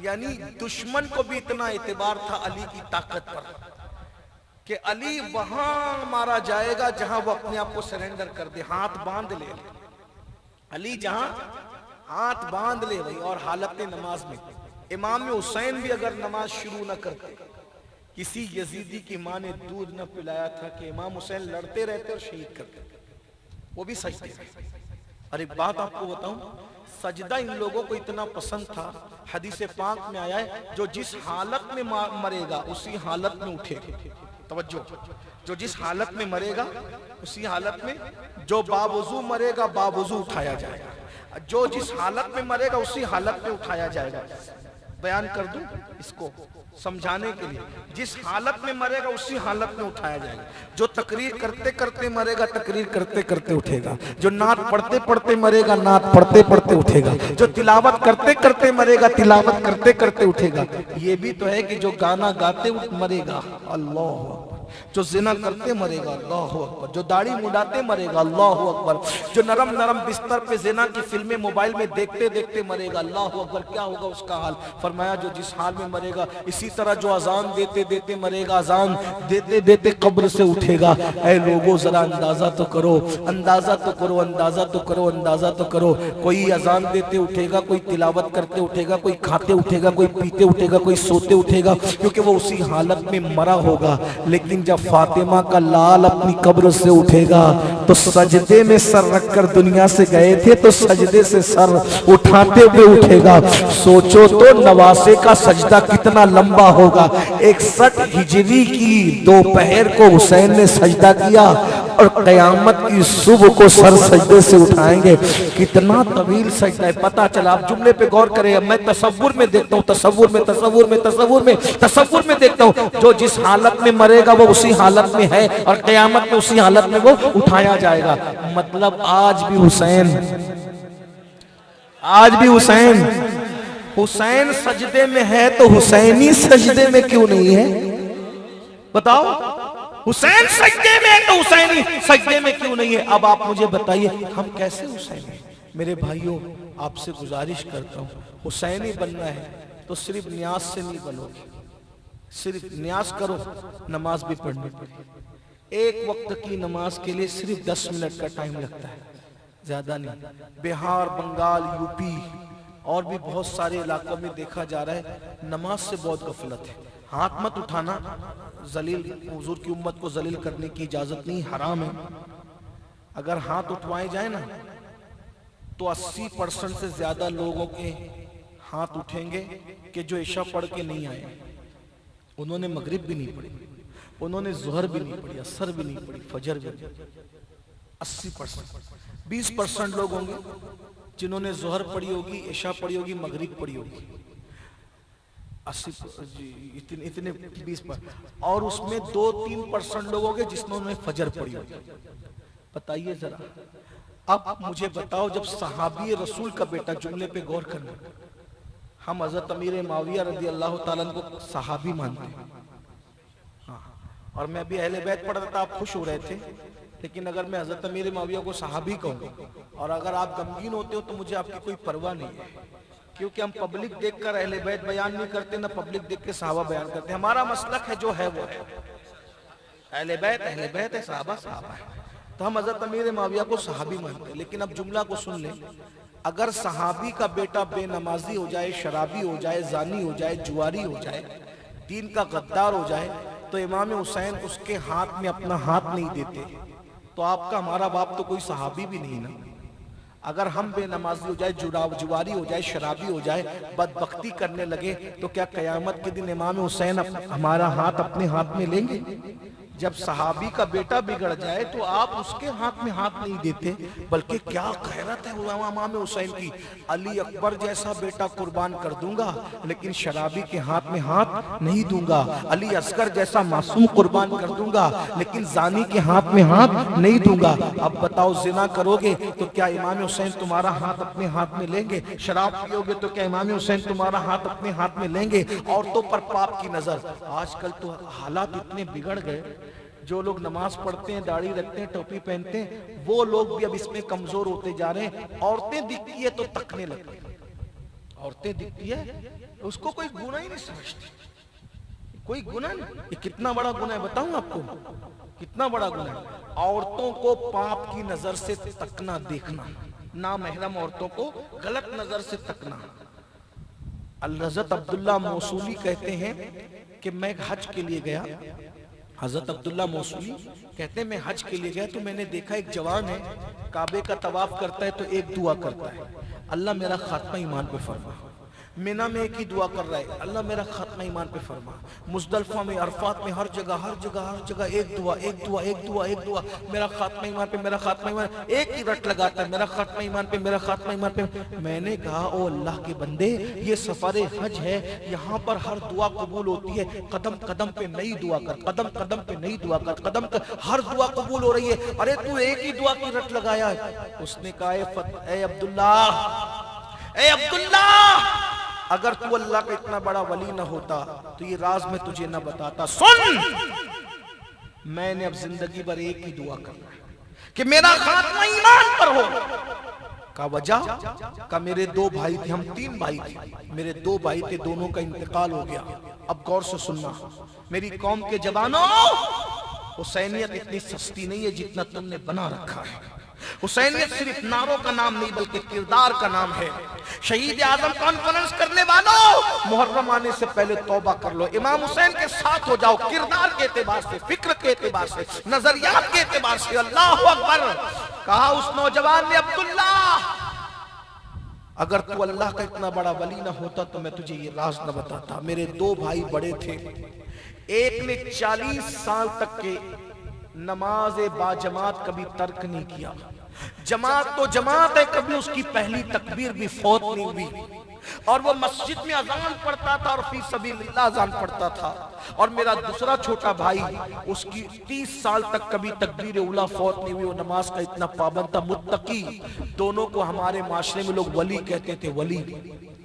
यानी दुश्मन को भी इतना एतबार था अली की ताकत पर कि अली वहां मारा जाएगा जहां वो अपने आप को सरेंडर कर दे, हाथ बांध ले। अली जहां हाथ बांध ले भाई। और हालत नमाज में इमाम हुसैन भी अगर नमाज शुरू न करते, किसी यजीदी की मां ने दूध न पिलाया था कि इमाम हुसैन लड़ते रहते और शहीद करते, वो भी सजदे। अरे बात आपको बताऊं, सजदा इन लोगों को इतना पसंद था, हदीस पाक में आया है जो जिस हालत में मरेगा उसी हालत में उठेगा। तवज्जो, जो जिस हालत में मरेगा उसी हालत में, जो बावुजू मरेगा बावुजू उठाया जाएगा, जो जिस हालत में मरेगा उसी हालत में उठाया जाएगा। बयान कर दूं इसको समझाने के लिए, जिस हालत में मरेगा उसी हालत में उठाया जाएगा। जो तकरीर करते करते मरेगा तकरीर करते करते उठेगा, जो नात पढ़ते पढ़ते मरेगा नात पढ़ते पढ़ते उठेगा, जो तिलावत करते करते मरेगा तिलावत करते करते उठेगा। ये भी तो है कि जो गाना गाते मरेगा अल्लाह, जो जिना करते मरेगा अल्लाह अकबर, जो दाढ़ी मुड़ाते मरेगा अल्लाह अकबर, जो नरम नरम बिस्तर पे जिना की फिल्में मोबाइल में देखते देखते मरेगा अल्लाह अकबर। क्या होगा उसका हाल? फरमाया जो जिस हाल में मरेगा, इसी तरह जो अजान देते देते मरेगा, अजान देते देते कब्र से उठेगा। ऐ लोगों जरा अंदाजा तो करो, अंदाजा तो करो, अंदाजा तो करो, अंदाजा तो करो। कोई अजान देते उठेगा, कोई तिलावत करते उठेगा, कोई खाते उठेगा, कोई पीते उठेगा, कोई सोते उठेगा, क्योंकि वो उसी हालत में मरा होगा। लेकिन जब फातिमा का लाल अपनी कब्र से उठेगा तो सजदे में सर रखकर दुनिया से गए थे तो सजदे से सर उठाते हुए उठेगा। सोचो तो नवासे का सजदा कितना लंबा होगा। 61 हिजरी की दोपहर को हुसैन ने सजदा किया और कयामत की सुबह को सर सजदे से उठाएंगे। कितना तवील सजदा है, पता चला। आप जुमले पे गौर करें, मैं तसव्वुर में देखता हूँ, तसव्वुर में तसव्वुर में तसव्वुर में तसव्वुर में देखता हूँ, जो जिस हालत में मरेगा वो उसी हालत में है और कयामत में उसी हालत में वो उठाया जाएगा। मतलब आज भी हुसैन सजदे में है तो हुसैनी सजदे में क्यों नहीं है? बताओ, हुसैन सजदे में है तो हुसैनी सजदे में क्यों नहीं है? अब आप मुझे बताइए हम कैसे हुसैनी? मेरे भाइयों, आपसे गुजारिश करता हूँ, हुसैनी बनना है तो सिर्फ न्याज से नहीं बनोगे। सिर्फ न्याज करो, नमाज भी पढ़नी पड़ेगी। एक वक्त की नमाज के लिए सिर्फ 10 मिनट का टाइम लगता है, ज्यादा नहीं। बिहार, बंगाल, यूपी और भी बहुत सारे इलाकों में देखा जा रहा है नमाज से बहुत गफलत है। हाथ मत उठाना, जलील हुजूर की उम्मत को जलील करने की इजाजत नहीं, हराम है। अगर हाथ उठवाए जाए ना तो 80% से ज्यादा लोगों के हाथ उठेंगे कि जो इशा पढ़ के नहीं आए, उन्होंने मगरिब भी नहीं पढ़ी, उन्होंने ज़ोहर भी नहीं पढ़ी, असर भी नहीं पढ़ी, फजर भी नहीं। 80%। 20% लोग होंगे जिन्होंने ज़ोहर पढ़ी होगी, इशा पढ़ी होगी, मगरिब पढ़ी होगी। 80 इतने 20%। और उसमें 2-3% लोग होंगे जिन्होंने फजर पढ़ी होगी। बताइए जरा, अब मुझे बताओ, जब सहाबी रसूल का बेटा, जुमले पे गौर करना, हम हजरत अमीर माविया रज़ी अल्लाह ताला अन्हु को सहाबी मानते हैं। हाँ, और मैं भी अहले बैत पढ़ रहा था, आप खुश हो रहे थे, लेकिन अगर मैं हजरत अमीर माविया को सहाबी कहूँ और अगर आप गमगीन होते हो तो मुझे आपकी कोई परवाह नहीं है, क्योंकि हम पब्लिक देखकर अहले बैत बयान नहीं करते, ना पब्लिक देख के सहाबा बयान करते। हमारा मसलक है जो है वो है, अहले बैत है, सहाबा है। तो हम हजरत अमीर माविया को सहाबी मानते हैं। लेकिन अब जुमला को सुन ले, अगर सहाबी का बेटा बेनमाजी हो जाए, शराबी हो जाए, जानी हो जाए, जुआरी हो जाए, दीन का गद्दार हो जाए, तो इमाम हुसैन उसके हाथ में अपना हाथ नहीं देते, तो आपका हमारा बाप तो कोई सहाबी भी नहीं ना। अगर हम बेनमाजी हो जाए, जुआरी हो जाए, शराबी हो जाए, बदबख्ती करने लगे, तो क्या कयामत के दिन इमाम हुसैन हमारा हाथ अपने हाथ में लेंगे? जब सहाबी का बेटा बिगड़ जाए तो आप उसके हाथ में हाथ नहीं देते, बल्कि क्या गैरत है इमाम हुसैन की, अली अकबर जैसा बेटा कुर्बान कर दूंगा लेकिन शराबी के हाथ में हाथ नहीं दूंगा, अली असगर जैसा मासूम कुर्बान कर दूंगा लेकिन जानी के हाथ में हाथ नहीं दूंगा। अब बताओ, जिना करोगे तो क्या इमाम हुसैन तुम्हारा हाथ अपने हाथ में लेंगे? शराब पियोगे तो क्या इमाम हुसैन तुम्हारा हाथ अपने हाथ में लेंगे? औरतों पर पाप की नजर। आजकल तो हालात इतने बिगड़ गए, जो लोग नमाज पढ़ते हैं, दाढ़ी रखते हैं, टोपी पहनते हैं, वो लोग भी अब इसमें कमजोर होते जा रहे हैं। औरतें दिखती है तो तकने लगते हैं, औरतें दिखती है उसको कोई गुना ही नहीं समझते, कोई गुना नहीं। ये कितना बड़ा गुना है बताऊं आपको, कितना बड़ा गुना है। औरतों को पाप की नजर से तकना, देखना, ना महरम औरतों को गलत नजर से तकना। हज़रत अब्दुल्ला मौसूली कहते हैं कि मैं हज के लिए गया, हजरत अब्दुल्ला मौसूली कहते हैं मैं हज के लिए गया तो मैंने देखा एक जवान है काबे का तवाफ करता है तो एक दुआ करता है, अल्लाह मेरा खात्मा ईमान पे फरमा। मीना में एक ही दुआ कर रहा है, अल्लाह मेरा खात्मा ईमान पे फरमा। मुज़दलिफ़ा में, अरफात में, हर जगह एक दुआ, एक दुआ, एक दुआ, एक दुआ, मेरा खात्मा ईमान पे, मेरा खात्मा ईमान, एक ही रट लगाता है, मेरा खात्मा ईमान पे, मेरा खात्मा ईमान पे। मैंने कहा ओ अल्लाह के बंदे, ये सफर हज है, यहाँ पर हर दुआ कबूल होती है, कदम कदम पे नई दुआ कर, कदम कदम पे नई दुआ कर, हर दुआ कबूल हो रही है। अरे तू एक ही दुआ की रट लगाया है। उसने कहा ए अब्दुल्ला, ए अब्दुल्ला, अगर तू अल्लाह का इतना बड़ा वली ना होता तो ये राज मैं तुझे ना बताता। सुन, मैंने अब जिंदगी भर एक ही दुआ करना है कि मेरा खात्मा ईमान पर हो। का वजह का मेरे दो भाई थे, हम 3 भाई थे, मेरे 2 भाई थे, दोनों का इंतकाल हो गया। अब गौर से सुनना, मेरी कौम के जवानों, हुसैनियत इतनी सस्ती नहीं है जितना तुमने बना रखा है। हुसैनियत सिर्फ नारों का नाम नहीं बल्कि किरदार का नाम है। शहीद आजम कॉन्फ्रेंस करने वालों, मुहर्रम आने से पहले तौबा कर लो, इमाम हुसैन के साथ हो जाओ, किरदार के एतबार से, फिक्र के एतबार से, नजरियात के एतबार से। अल्लाह अकबर। कहा उस नौजवान ने, अब्दुल्ला, अगर तू अल्लाह का इतना बड़ा वली ना होता तो मैं तुझे ये राज न बताता। मेरे 2 भाई बड़े थे, एक ने 40 साल तक के नमाज बाजमात कभी तर्क नहीं किया। जमात तो जमात है, कभी उसकी पहली तकबीर भी फौत नहीं हुई। और वो मस्जिद में अजान पढ़ता था और फी सबीलिल्लाह अजान पढ़ता था। और मेरा दूसरा छोटा भाई, उसकी 30 साल तक कभी तकबीर उला फौत नहीं हुई। वो नमाज का इतना पाबंद था, मुत्तकी। दोनों को हमारे माशरे में लोग वली कहते थे, वली,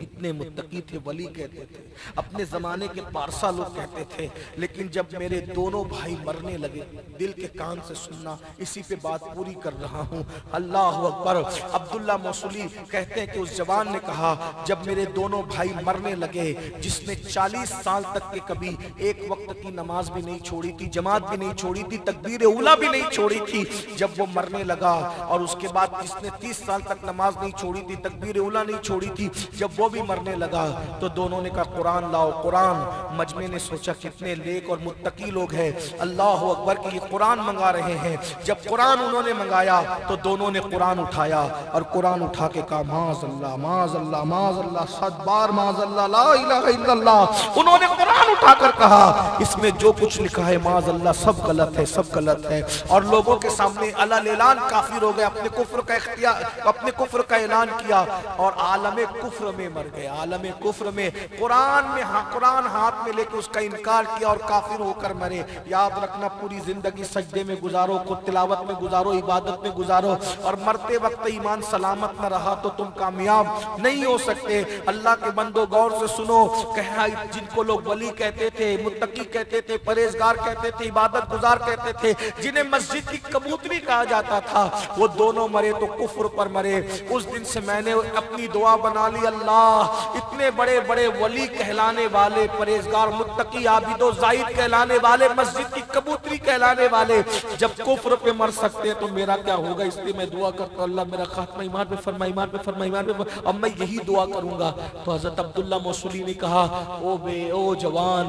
इतने मुत्तकी थे, वली कहते थे। अपने जमाने के पारसा लोग कहते थे। लेकिन जब मेरे दोनों भाई मरने लगे, दिल के कान से सुनना, इसी पे बात पूरी कर रहा हूँ। अल्लाह अकबर। अब्दुल्ला मौसूली कहते हैं कि उस जवान ने कहा, जब मेरे दोनों भाई मरने लगे, जिसने 40 साल तक के कभी एक वक्त की नमाज भी नहीं छोड़ी थी, जमात भी नहीं छोड़ी थी, तकबीर उला भी नहीं छोड़ी थी, जब वो मरने लगा, और उसके बाद जिसने 30 साल तक नमाज नहीं छोड़ी थी, तकबीर उला नहीं छोड़ी थी, जब वो भी मरने लगा, तो दोनों ने कहा कुरान लाओ, कुरान। मजमे ने सोचा कितने नेक और मुत्तकी लोग हैं, अल्लाह अकबर, कि ये कुरान मंगा रहे हैं। जब कुरान उन्होंने मंगाया तो दोनों ने कुरान उठाया और कुरान उठा के कहा माज़अल्लाह, माज़अल्लाह, माज़अल्लाह, 7 बार माज़अल्लाह, ला इलाहा इल्लल्लाह। उन्होंने कुरान उठाकर कहा इसमें जो कुछ लिखा है माज़अल्लाह सब गलत है, सब गलत है। और लोगों के सामने अल ऐलान काफिर हो गए, अपने कुफ्र का इख्तियार, अपने कुफ्र का ऐलान किया और आलमे कुफ्र में मर गए। आलमे कुफ्र में कुरान में, हाँ, कुरान हाथ में लेके उसका इनकार किया और काफिर होकर मरे। याद रखना, पूरी जिंदगी सजदे में गुजारो, खुद तिलावत में गुजारो, इबादत में गुजारो, और मरते वक्त ईमान सलामत न रहा तो तुम कामयाब नहीं हो सकते। अल्लाह के बंदो गौर से सुनो, कहा जिनको लोग वली कहते थे, मुत्तकी कहते थे, परहेजगार कहते थे, इबादत गुजार कहते थे, जिन्हें मस्जिद की कबूतरी कहा जाता था, वो दोनों मरे तो कुफ्र पर मरे। उस दिन से मैंने अपनी दुआ बना ली, अल्लाह इतने बड़े बड़े वली कहलाने वाले, परहेजगार, मुत्तकी, आबिदो जाहिद कहलाने वाले, मस्जिद की कबूतरी कहलाने वाले, जब कुफ्र पे मर सकते हैं तो मेरा क्या होगा। इसलिए मैं दुआ करता हूं, अल्लाह मेरा खात्मा ईमान पे फरमा, ईमान पे फरमा, ईमान पे। अब मैं यही दुआ करूंगा। तो हजरत अब्दुल्ला मौसूली ने कहा, ओ जवान,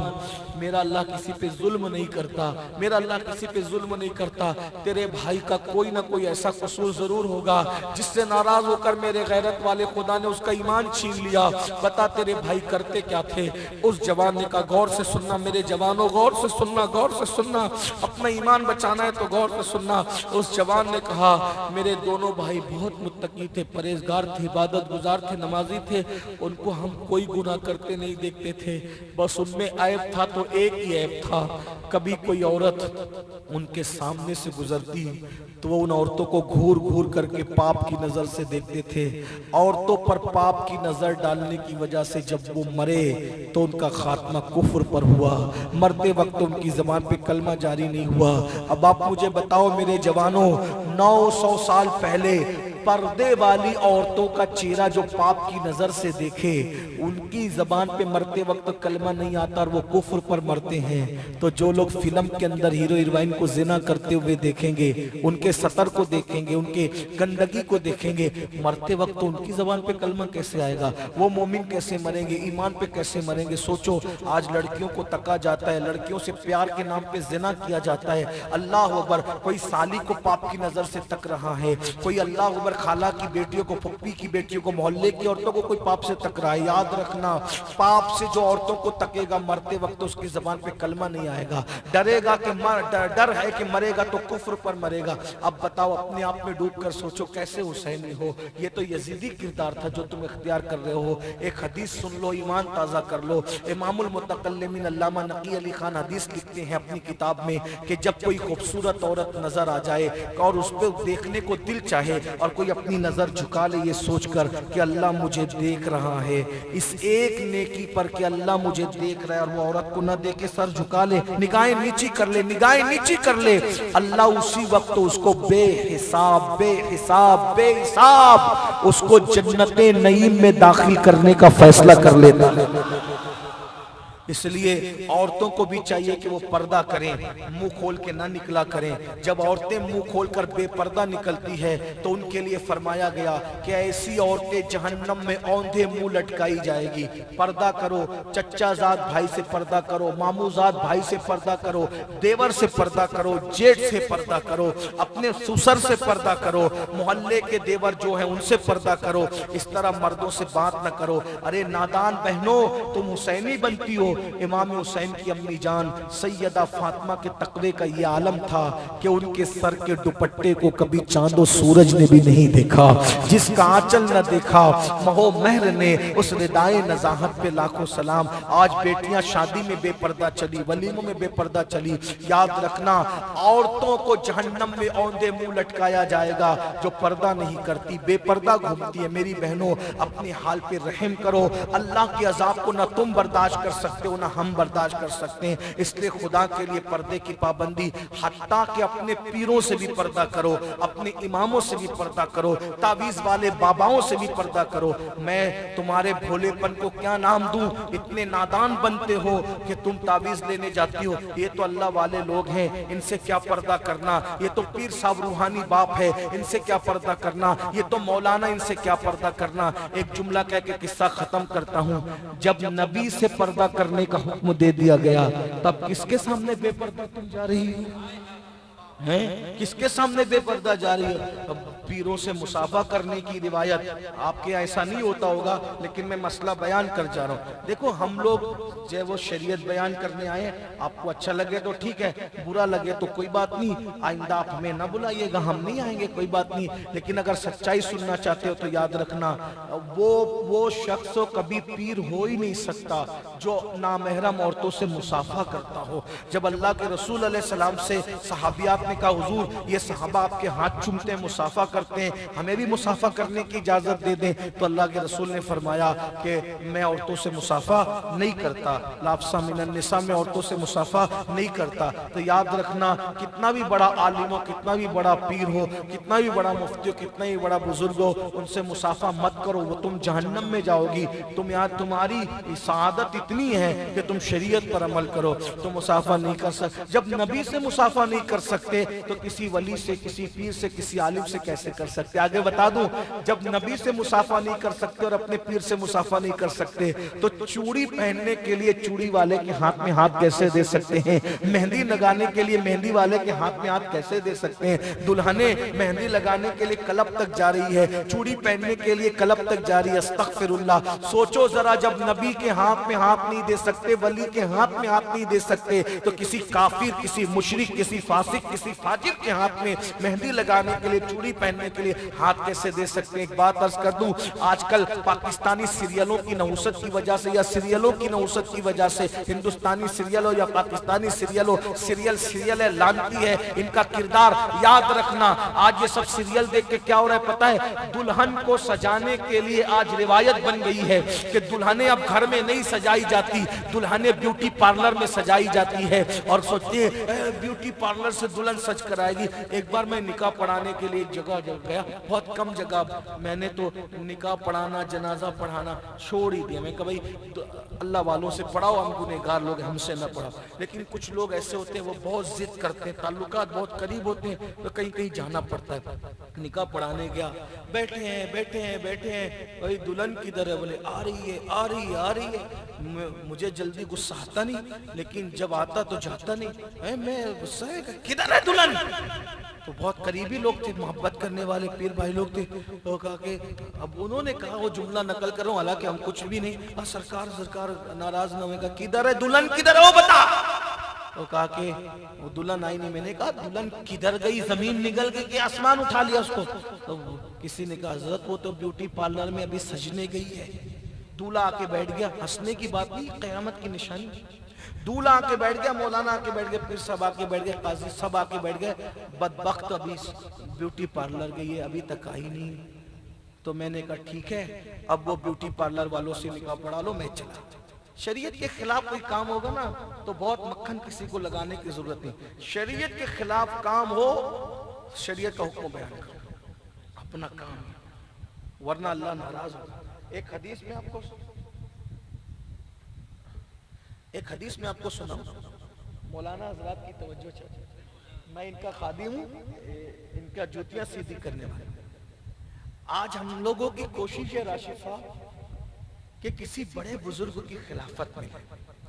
मेरा अल्लाह किसी पे जुल्म नहीं करता, मेरा अल्लाह किसी पे जुल्म नहीं करता। तेरे भाई का कोई ना कोई ऐसा कसूर जरूर होगा जिससे नाराज होकर मेरे गैरत वाले खुदा ने उसका ईमान छीन लिया। बता तेरे भाई करते क्या थे। उस जवान ने कहा, गौर से सुनना मेरे जवानों, गौर से सुनना, गौर से सुनना, अपना ईमान बचाना है तो गौर से सुनना। उस जवान ने कहा, मेरे दोनों भाई बहुत मुत्तकी थे, परहेजगार थे, इबादत गुजार थे, नमाजी थे, उनको हम कोई गुनाह करते नहीं देखते थे, बस उनमें ऐब था तो एक ही ऐब था, कभी कोई औरत उनके सामने से गुजरती तो वो उन औरतों को घूर घूर करके पाप की नजर से देखते थे। औरतों पर पाप की नजर डालने की वजह से जब वो मरे तो उनका खात्मा कुफ्र पर हुआ, मरते वक्त उनकी ज़बान पे कलमा जारी नहीं हुआ। अब आप मुझे बताओ मेरे जवानों, 900 साल पहले पर्दे वाली औरतों का चेहरा जो पाप की नजर से देखे, उनकी जबान पे मरते वक्त कलमा नहीं आता और वो कुफ्र पर मरते हैं। तो जो लोग फिल्म के अंदर हीरो हीरोइन को जिना करते हुए देखेंगे, उनके सतर को देखेंगे, उनके गंदगी को देखेंगे, मरते वक्त तो उनकी जबान पे कलमा कैसे आएगा? वो मोमिन कैसे मरेंगे? ईमान पे कैसे मरेंगे? सोचो, आज लड़कियों को तका जाता है, लड़कियों से प्यार के नाम पे जिना किया जाता है। अल्लाह अकबर, कोई साली को पाप की नजर से तक रहा है, कोई अल्लाह अकबर खाला की बेटियों को, फुप्पी की बेटियों को, मोहल्ले की औरतों को कोई पाप से तक रहा है। याद रखना, पाप से जो औरतों को तकेगा मरते वक्त उसकी जबान पे कलमा नहीं आएगा। डरेगा कि डर है कि मरेगा तो कुफ्र पर मरेगा। अब बताओ, अपने आप में डूब कर सोचो कैसे हुसैनी हो। ये तो यजीदी किरदार था जो तुम इख्तियार कर रहे हो। एक हदीस सुन लो, ईमान ताजा कर लो। इमामुल मुतकल्लिमीन अल्लामा नकी अली खान हदीस लिखते हैं अपनी किताब में कि जब कोई खूबसूरत औरत नजर आ जाए और उस पर देखने को दिल चाहे और कोई अपनी नजर झुका ले ये सोचकर कि अल्लाह मुझे देख रहा है, इस एक नेकी पर कि अल्लाह मुझे देख रहा है, और वो औरत को न देखे सर झुका ले, निगाहें नीची कर ले, निगाहें नीची कर ले, अल्लाह उसी वक्त उसको बेहिसाब बेहिसाब बेहिसाब उसको जन्नते नईम में दाखिल करने का फैसला कर लेता है। इसलिए औरतों को भी चाहिए कि वो पर्दा करें, मुंह खोल के ना निकला करें। जब औरतें मुंह खोलकर बेपर्दा निकलती है तो उनके लिए फरमाया गया कि ऐसी औरतें जहन्नम में औंधे मुंह लटकाई जाएगी। पर्दा करो, चच्चाजाद भाई से पर्दा करो, मामूजाद भाई से पर्दा करो, देवर से पर्दा करो, जेठ से पर्दा करो, अपने ससुर से पर्दा करो, मोहल्ले के देवर जो है उनसे पर्दा करो। इस तरह मर्दों से बात न करो। अरे नादान बहनों, तुम हुसैनी बनती हो। इमाम हुसैन की अम्मी जान सैयदा फातिमा के तकवे का ये आलम था कि उनके सर के दुपट्टे को कभी चांदो सूरज ने भी नहीं देखा। जिसका आंचल न देखा महो महर ने, उस रिदाए नजाहत पे लाखों सलाम। आज बेटियां शादी में बेपर्दा चली, वलीमों में बेपर्दा चली। याद रखना, औरतों को जहन्नम में औंधे मुंह लटकाया जाएगा जो पर्दा नहीं करती, बेपर्दा घूमती है। मेरी बहनों, अपने हाल पे रहम करो। अल्लाह के अजाब को न तुम बर्दाश्त कर सकते हो ना हम बर्दाश्त कर सकते हैं। इसलिए खुदा के लिए पर्दे की पाबंदी, हत्ता कि अपने पीरों से भी पर्दा करो, अपने इमामों से भी पर्दा करो, तावीज वाले बाबाओं से भी पर्दा करो। मैं तुम्हारे भोलेपन को क्या नाम दूं? इतने नादान बनते हो कि तुम तावीज लेने जाती हो। ये तो अल्लाह वाले लोग हैं, इनसे क्या पर्दा करना? ये तो पीर साहब रूहानी बाप है, इनसे क्या पर्दा करना? ये तो मौलाना, इनसे क्या पर्दा करना? एक जुमला कह के किस्सा खत्म करता हूँ। जब नबी से पर्दा करने का हुक्म दे दिया गया, तब किसके सामने बेपर्दा तुम जा रही हो? हैं? किसके सामने बेपर्दा जा रही है? पीरों से मुसाफा करने की रिवायत आपके ऐसा नहीं होता होगा, लेकिन मैं मसला बयान कर जा रहा हूँ। देखो, हम लोग जो वो शरीयत बयान करने आए, आपको अच्छा लगे तो ठीक है, बुरा लगे तो कोई बात नहीं, आइंदा आप हमें ना बुलाइएगा, हम नहीं आएंगे, कोई बात नहीं। लेकिन अगर सच्चाई सुनना चाहते हो तो याद रखना, वो शख्स कभी पीर हो ही नहीं सकता जो नामहरम औरतों से मुसाफा करता हो। जब अल्लाह के रसूल अलैहि सलाम से सहाबियात ने कहा, हुजूर ये सहाबा आपके हाथ चूमते हैं, मुसाफा करते हैं, हमें भी मुसाफा करने की इजाजत दे दें, तो अल्लाह के रसूल ने फरमाया कि मैं औरतों से मुसाफा नहीं करता, लाफ्सा मिनन निसा, में औरतों से मुसाफा नहीं करता। तो याद रखना, कितना भी बड़ा आलिम हो, कितना भी बड़ा पीर हो, कितना भी बड़ा मुफ्ती हो, कितना भी बड़ा बुजुर्ग हो, उनसे मुसाफा मत करो, वो तुम जहन्नम में जाओगी। तुम यार, तुम्हारी सआदत इतनी है कि तुम शरीयत पर अमल करो, तुम मुसाफा नहीं कर सकते। जब नबी से मुसाफा नहीं कर सकते तो किसी वली से, किसी पीर से, किसी आलिम से कैसे कर सकते? आगे बता दूं, जब नबी से मुसाफा नहीं कर सकते और अपने पीर से मुसाफा नहीं कर सकते तो चूड़ी पहनने के लिए चूड़ी वाले के हाथ में हाथ कैसे दे सकते हैं? मेहंदी लगाने के लिए मेहंदी वाले के हाथ में हाथ कैसे दे सकते हैं? दुल्हने मेहंदी लगाने के लिए क्लब तक जा रही है, चूड़ी पहनने के लिए क्लब तक जा रही है। अस्तगफिरुल्लाह। सोचो जरा, जब नबी के हाथ में हाथ नहीं दे सकते, वली के हाथ में हाथ नहीं दे सकते, तो किसी काफिर, किसी मुशरिक, किसी फासिक, किसी फाजिर के हाथ में मेहंदी लगाने के लिए, चूड़ी पहनने के लिए हाथ कैसे दे सकते हैं? एक बात अर्ज कर दूं, आजकल पाकिस्तानी सीरियलों की नहुसत की वजह से या सीरियलों की नहुसत की वजह से, हिंदुस्तानी सीरियल हो या पाकिस्तानी सीरियल हो, सीरियल है, लानती है इनका किरदार। याद रखना, आज ये सब सीरियल देख के क्या हो रहा है पता है? दुल्हन को सजाने के लिए आज रिवायत बन गई है कि दुल्हने अब घर में नहीं सजाई जाती, दुल्हने ब्यूटी पार्लर में सजाई जाती है। और सोचते हैं ब्यूटी पार्लर से दुल्हन दुल्हन सज कर आएगी। एक बार मैं निकाह पढ़ाने के लिए एक जगह गया, बहुत कम जगह, मैंने तो निकाह पढ़ाना जनाजा पढ़ाना छोड़ ही दिया। मैं कहा भाई तो अल्लाह वालों से पढ़ाओ, हम गुनहगार लोग हमसे न पढ़ाओ। लेकिन कुछ लोग ऐसे होते हैं वो बहुत जिद करते हैं, ताल्लुकात बहुत करीब होते हैं, तो कहीं कहीं जाना पड़ता है। निकाह पढ़ाने गया, बैठे हैं, भाई दुल्हन किधर है? बोले आ रही है। मुझे जल्दी गुस्सा आता नहीं, लेकिन जब आता तो जाता नहीं। मैं गुस्सा है, किधर है दुल्हन? तो बहुत करीबी लोग थे, मोहब्बत करने वाले पीर भाई लोग थे। तो कहा कि अब उन्होंने कहा, वो जुमला नकल कर रहा हूं, हालांकि हम कुछ भी नहीं। सरकार नाराज ना होगा, किधर है दुल्हन, किधर है वो बता। तो कहा कि वो दुल्हन आई नहीं। मैंने कहा दुल्हन किधर गई? जमीन निकल गई कि आसमान उठा लिया उसको? तो किसी ने कहा हज़रत वो तो ब्यूटी पार्लर में अभी सजने गई है। दूल्हा आके बैठ गया, हंसने की बात नहीं, क़यामत की निशानी। दूल्हा आके बैठ गया, मौलाना आके बैठ गए, फिर सब आके बैठ गए, काजी सब आके बैठ गए। बदबख्त अभी ब्यूटी पार्लर गई है, अभी तक आई नहीं। तो मैंने कहा ठीक है, अब वो ब्यूटी पार्लर वालों से निकाह पढ़ा लो, मैं चला। शरीयत के खिलाफ कोई काम होगा ना तो बहुत मक्खन किसी को लगाने की जरूरत नहीं। शरीयत के खिलाफ काम हो, शरीयत का हुक्म बयान करो, अपना काम, वरना अल्लाह नाराज होगा। एक हदीस में आपको सुनाऊं, मौलाना हजरात की तवज्जो चाहिए, मैं इनका खादिम हूँ, इनका जूतियां सीधी करने वाला। आज हम लोगों की कोशिश है राशिद साहब कि किसी बड़े बुजुर्ग की खिलाफत में,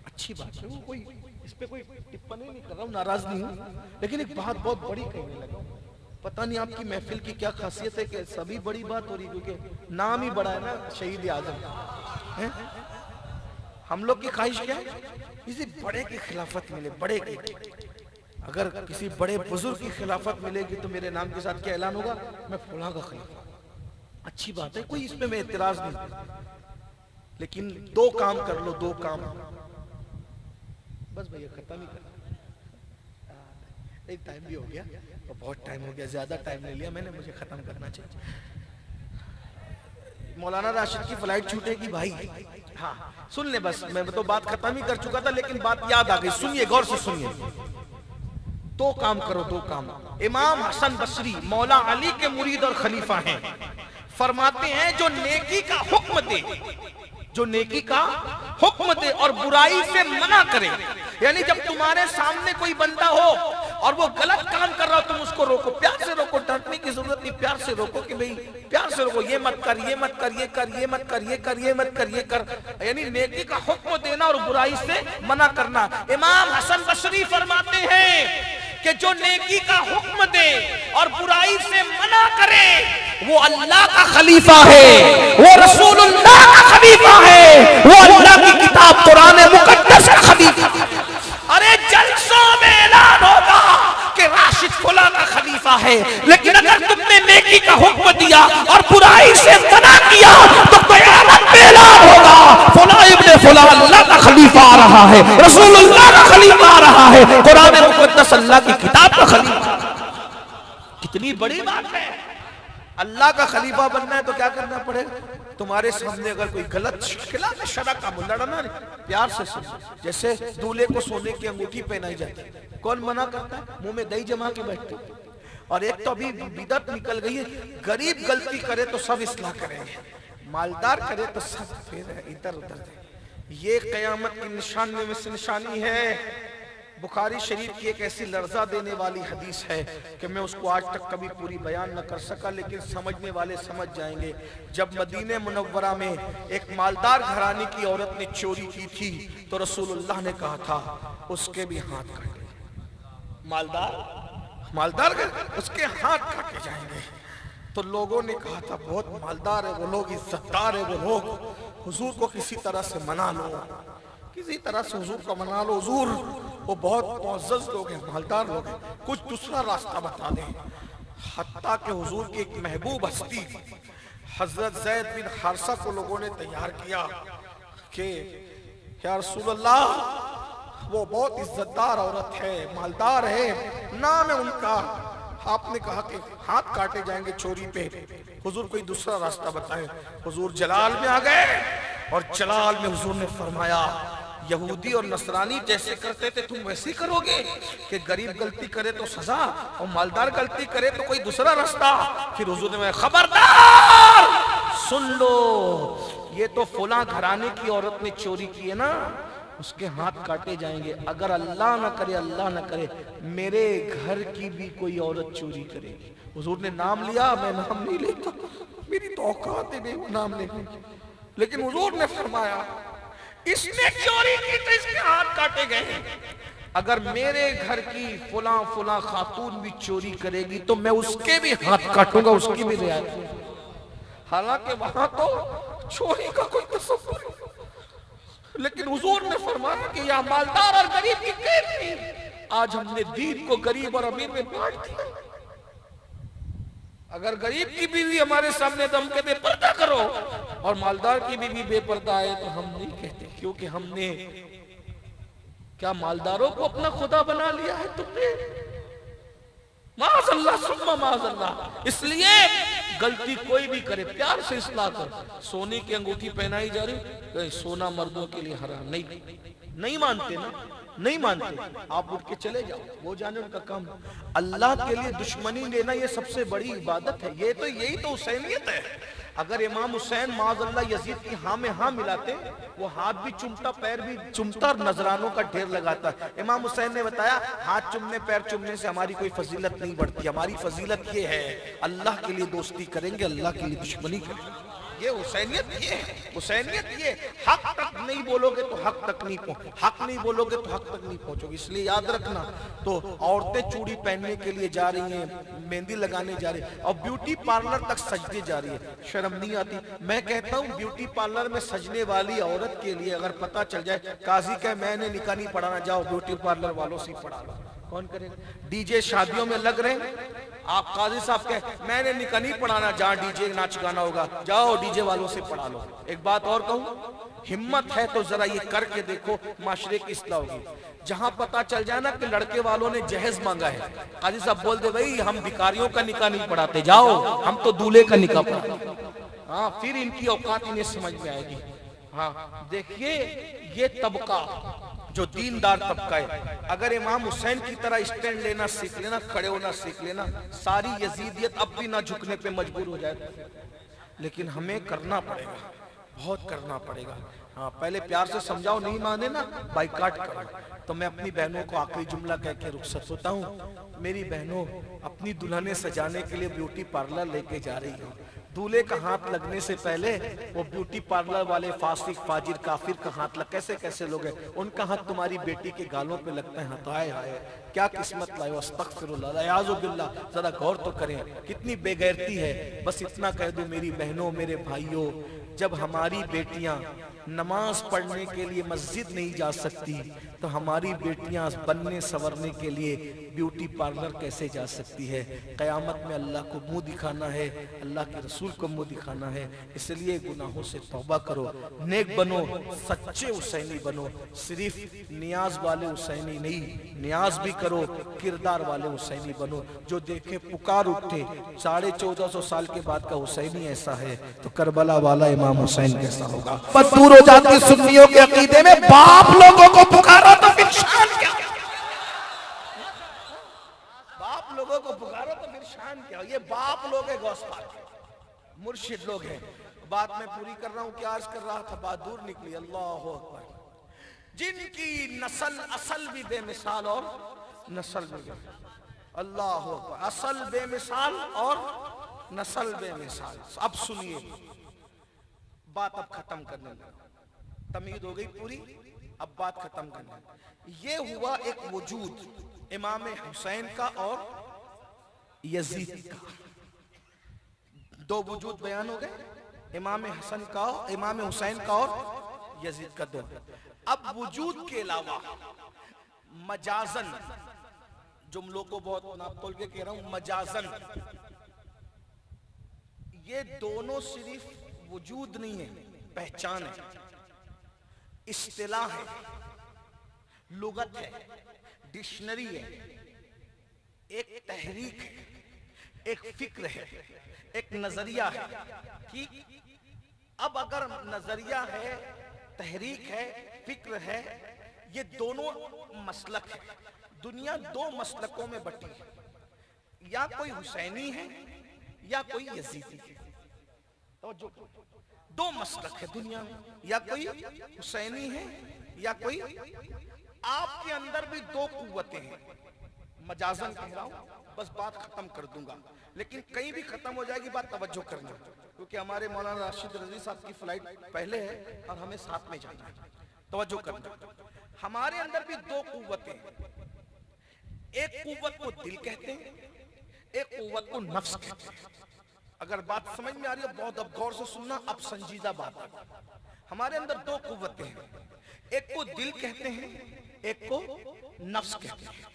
अच्छी बात है, वो कोई इस पे कोई टिप्पणी नहीं कर रहा हूँ, नाराज नहीं हूँ, लेकिन एक बात बहुत बड़ी कहने लगा। पता नहीं आपकी महफिल की क्या खासियत है कि सभी बड़ी बात हो रही, क्योंकि नाम ही बड़ा है ना, शहीद आजम। हम लोग की ख्वाहिश क्या है? किसी बड़े की खिलाफत मिले, बड़े की। अगर किसी बड़े बुजुर्ग की खिलाफत मिलेगी तो मेरे नाम के साथ क्या ऐलान होगा? मैं फलां का खलीफा। अच्छी बात है, कोई इसमें मैं इतराज नहीं, लेकिन दो काम कर लो, दो काम। बस भैया खत्म ही करना, टाइम भी हो गया, तो बहुत टाइम हो गया, ज्यादा टाइम ले लिया मैंने, मुझे खत्म करना चाहिए। मौलाना राशिद की फ्लाइट छूटेगी भाई। हाँ सुन ले, बस मैं तो बात खत्म ही कर चुका था, लेकिन बात याद आ गई, सुनिए, गौर से सुनिए। दो काम करो, दो काम। इमाम हसन बसरी मौला अली के मुरीद और खलीफा हैं, फरमाते हैं जो नेकी का हुक्म दे, जो नेकी का हुक्म दे और बुराई से मना करे, यानी जब तुम्हारे सामने कोई बंदा हो और वो गलत काम कर रहा हो, तुम उसको रोको, प्यार से रोको, डरने की जरूरत नहीं, प्यार से रोको कि भाई प्यार से रोको, ये मत कर, ये मत कर, ये कर, ये मत कर, ये कर, ये मत कर, ये कर, यानी नेकी का हुक्म देना और बुराई से मना करना। इमाम हसन बसरी फरमाते हैं कि जो नेकी का हुक्म दे और बुराई से मना करे वो अल्लाह का खलीफा है, वो रसूलुल्लाह का खलीफा है, वो अल्लाह की किताब कुरान मुकद्दस का खलीफा। अरे जलसों में ऐलान होगा कि राशिद फुला का खलीफा है, लेकिन अगर तुमने नेकी का हुक्म दिया और बुराई से मना किया तो क़यामत में ऐलान होगा फुला इब्ने फुला अल्लाह का खलीफा आ रहा है, रसूलुल्लाह का खलीफा आ रहा है, कुरान मुकद्दस अल्लाह की किताब का खलीफा। कितनी बड़ी बात है। अल्लाह का खलीफा बनना है तो क्या करना पड़ेगा? तुम्हारे सामने अगर कोई गलत खिलाफ शरअ का लड़ना, प्यार से सुनो। जैसे दूल्हे को सोने की अंगूठी पहनाई जाती है, कौन मना करता है? मुंह में दही जमा के बैठते। और एक तो अभी बिदअत निकल गई है, गरीब गलती करे तो सब इस्लाह करेंगे, मालदार करे तो सब फिर इधर उधर। ये क़यामत की निशानी में से निशानी है। बुखारी शरीफ की एक ऐसी लर्जा देने वाली हदीस है कि मैं उसको आज तक कभी पूरी बयान न कर सका, लेकिन समझने वाले समझ जाएंगे। जब मदीने मुनव्वरा में एक मालदार घराने की औरत ने चोरी की थी तो रसूलुल्लाह ने कहा था उसके भी हाथ काटे। मालदार उसके हाथ काटे जाएंगे। तो लोगों ने कहा था बहुत मालदार है वो लोग, इज्जतदार है वो लोग, हुजूर को किसी तरह से मना लो, किसी तरह से हुजूर को मना लो, हुजूर वो बहुत मुअज़्ज़ज़ लोग हैं, मालदार लोग हैं, कुछ दूसरा रास्ता बता दें। हत्ता के हुजूर की एक महबूब हस्ती हजरत ज़ैद बिन हारिसा को लोगों ने तैयार किया कि या रसूलल्लाह वो बहुत इज्जतदार औरत है, मालदार है, नाम है उनका, आपने कहा कि हाथ काटे जाएंगे चोरी पे, हुजूर कोई दूसरा रास्ता बताएं। हुजूर जलाल में आ गए और जलाल में हुजूर ने फरमाया यहूदी और नसरानी जैसे करते थे तुम वैसे ही करोगे कि गरीब गलती करे तो सजा और मालदार गलती करे तो कोई दूसरा रास्ता। फिर हुजूर ने खबरदार सुन लो, ये तो फुला घराने की औरत ने चोरी की है ना, उसके हाथ काटे जाएंगे। अगर अल्लाह ना करे, अल्लाह ना करे मेरे घर की भी कोई औरत चोरी करेगी। हुजूर ने नाम लिया, मैं नाम नहीं लेता, मेरी तो औकात ही नहीं वो नाम लेने की, लेकिन हुजूर ने फरमाया इसने चोरी की तो इसके हाथ काटे गए। अगर मेरे घर की फुला फुला खातून भी चोरी करेगी तो मैं उसके भी हाथ काटूंगा, उसकी भी रियायत। हालांकि वहां तो चोरी का कोई तसव्वुर नहीं, लेकिन हुजूर ने फरमाया कि यह मालदार और गरीब की कैद थी, आज हमने दीन को गरीब और अमीर में बांट दिया। अगर गरीब की बीवी हमारे सामने तो हम कहते पर्दा करो, और मालदार की बीवी बेपर्दा है तो हम नहीं कहते, क्योंकि हमने क्या मालदारों को अपना खुदा बना लिया है तुमने? माज़अल्लाह सुम्मा माज़अल्लाह। इसलिए गलती कोई भी करे प्यार से इस्लाह कर। सोने की अंगूठी पहनाई जा रही, सोना मर्दों के लिए हराम नहीं मानते ना, नहीं मानते, आप उठ के चले जाओ, वो जाने उनका काम। अल्लाह के लिए दुश्मनी लेना ये सबसे बड़ी इबादत है, ये तो यही तो हुसैनियत है। अगर इमाम हुसैन माज़अल्लाह यजीद की हाँ में हाँ मिलाते, वो हाथ भी चुमता पैर भी चुमता और नजरानों का ढेर लगाता। इमाम हुसैन ने बताया हाथ चुमने पैर चुमने से हमारी कोई फजीलत नहीं बढ़ती, हमारी फजीलत ये है अल्लाह के लिए दोस्ती करेंगे, अल्लाह के लिए दुश्मनी करेंगे। ये हुसैनियत ये है, हुसैनियत ये हक तक नहीं बोलोगे तो हक तक नहीं हक नहीं बोलोगे तो हक तक नहीं पहुंचोगे। इसलिए याद रखना। तो औरतें चूड़ी पहनने के लिए जा रही हैं, मेहंदी लगाने जा रही है, और ब्यूटी पार्लर तक सजने जा रही है, शर्म नहीं आती? मैं कहता हूँ ब्यूटी पार्लर में सजने वाली औरत के लिए अगर पता चल जाए, काजी कहे मैंने निकाह नहीं पढ़ाना, जाओ ब्यूटी पार्लर वालों से पढ़ा लो। कौन करेगा? डीजे शादियों में लग रहे हैं, आप काजी साहब कहे मैंने निकाह नहीं पढ़ाना, जहाँ डीजे नाच गाना होगा जाओ डीजे वालों से पढ़ा लो। एक बात और कहूँ, हिम्मत है तो जरा ये करके देखो, माशरे की इस्लाह होगी। जहाँ पता चल जाए ना कि लड़के वालों ने जहेज मांगा है, काजी साहब बोल दे भाई हम भिखारियों का निकाह नहीं पढ़ाते, जाओ हम तो दूल्हे का निकाह पढ़ाते। हाँ, फिर इनकी औकात इन्हें समझ में आएगी। हाँ देखिए, ये तबका जो दीनदार तबका है, अगर इमाम हुसैन की तरह स्टैंड लेना सीख लेना, खड़े होना सीख लेना, सारी यजीदियत अब भी ना झुकने पे मजबूर हो जाए। लेकिन हमें करना पड़ेगा, बहुत करना पड़ेगा। हाँ, पहले प्यार से समझाओ, नहीं माने ना बाइकाट करो। तो मैं अपनी बहनों को आखिरी जुमला कह के रुखसत होता हूँ। मेरी बहनों, अपनी दुल्हने सजाने के लिए ब्यूटी पार्लर लेके जा रही हो, दूल्हे का हाथ लगने से पहले वो ब्यूटी पार्लर वाले फासिक फाजिर काफिर का हाथ लग, कैसे कैसे लोग हैं, उनका हाथ तुम्हारी बेटी के गालों पे लगता है। तो आए हाय क्या किस्मत लाए, अस्तगफिरुल्लाह याज़ु बिल्लाह। जरा गौर तो करें कितनी बेगैरती है। बस इतना कह दूं मेरी बहनों मेरे भाइयों, जब हमारी बेटियां नमाज पढ़ने के लिए मस्जिद नहीं जा सकती तो हमारी बेटियां बनने संवरने के लिए ब्यूटी पार्लर कैसे जा सकती है? क़यामत में अल्लाह को मुंह दिखाना है, अल्लाह के रसूल को मुंह दिखाना है। इसलिए गुनाहों से तौबा करो, नेक बनो, सच्चे हुसैनी बनो। सिर्फ नियाज वाले हुसैनी नहीं, नियाज भी करो, किरदार वाले हुसैनी बनो। जो देखे पुकार उठे 1450 साल के बाद का हुसैनी ऐसा है तो करबला वाला इमाम हुसैन कैसा होगा? दूर हो जाती सुन्नियों के अकीदे में बाप लोगों को पुकारो तो फिर शान क्या? बाप लोगों को पुकारो तो फिर शान क्या? ये बाप लोग है, गौस पाक मुर्शिद लोग हैं। बात मैं पूरी कर रहा हूं, क्या अर्ज कर रहा था, बात दूर निकली। अल्लाह अकबर। जिनकी नस्ल असल भी बेमिसाल और नस्ल भी, अल्लाह अकबर, असल बेमिसाल और नस्ल बेमिसाल। अब सुनिए, बात अब खत्म करने लगा, तमीद हो गई पूरी, अब बात खत्म करना। ये हुआ एक वजूद इमाम हुसैन का और यजीद का, दो वजूद बयान हो गए, इमाम हसन का, इमाम हुसैन का और यजीद का दो। अब वजूद के अलावा मजाजन, जुमलों को बहुत नाप तोल के कह रहा हूं, मजाजन ये दोनों सिर्फ वजूद नहीं है, पहचान है, इस्तिलाह है, लुगत है, डिक्शनरी है, एक तहरीक है, एक फिक्र है, एक नजरिया है। ठीक, अब अगर नजरिया है तहरीक है, फिक्र है, ये दोनों मसलक है। दुनिया दो मसलकों में बटी है, या कोई हुसैनी है या कोई यजीदी है। तो जो दो मसलक है दुनिया में, या कोई हुसैनी है या कोई। आपके अंदर भी दो कुव्वतें हैं, मजाजन कह रहा हूं, बस बात खत्म कर दूंगा, लेकिन कहीं भी खत्म हो जाएगी बात, तवज्जो करना, क्योंकि हमारे मौलाना राशिद रजी साहब की फ्लाइट पहले है और हमें साथ में जाना है। तवज्जो करना, हमारे अंदर भी दो कुव्वतें हैं। एक कुव्वत को दिल कहते हैं, एक कुव्वत को नफ्स कहते हैं। अगर बात समझ में आ रही है बहुत अब गौर से सुनना, अब संजीदा बात है। हमारे अंदर दो कुव्वतें हैं, एक को दिल कहते हैं, एक को नफ्स कहते हैं।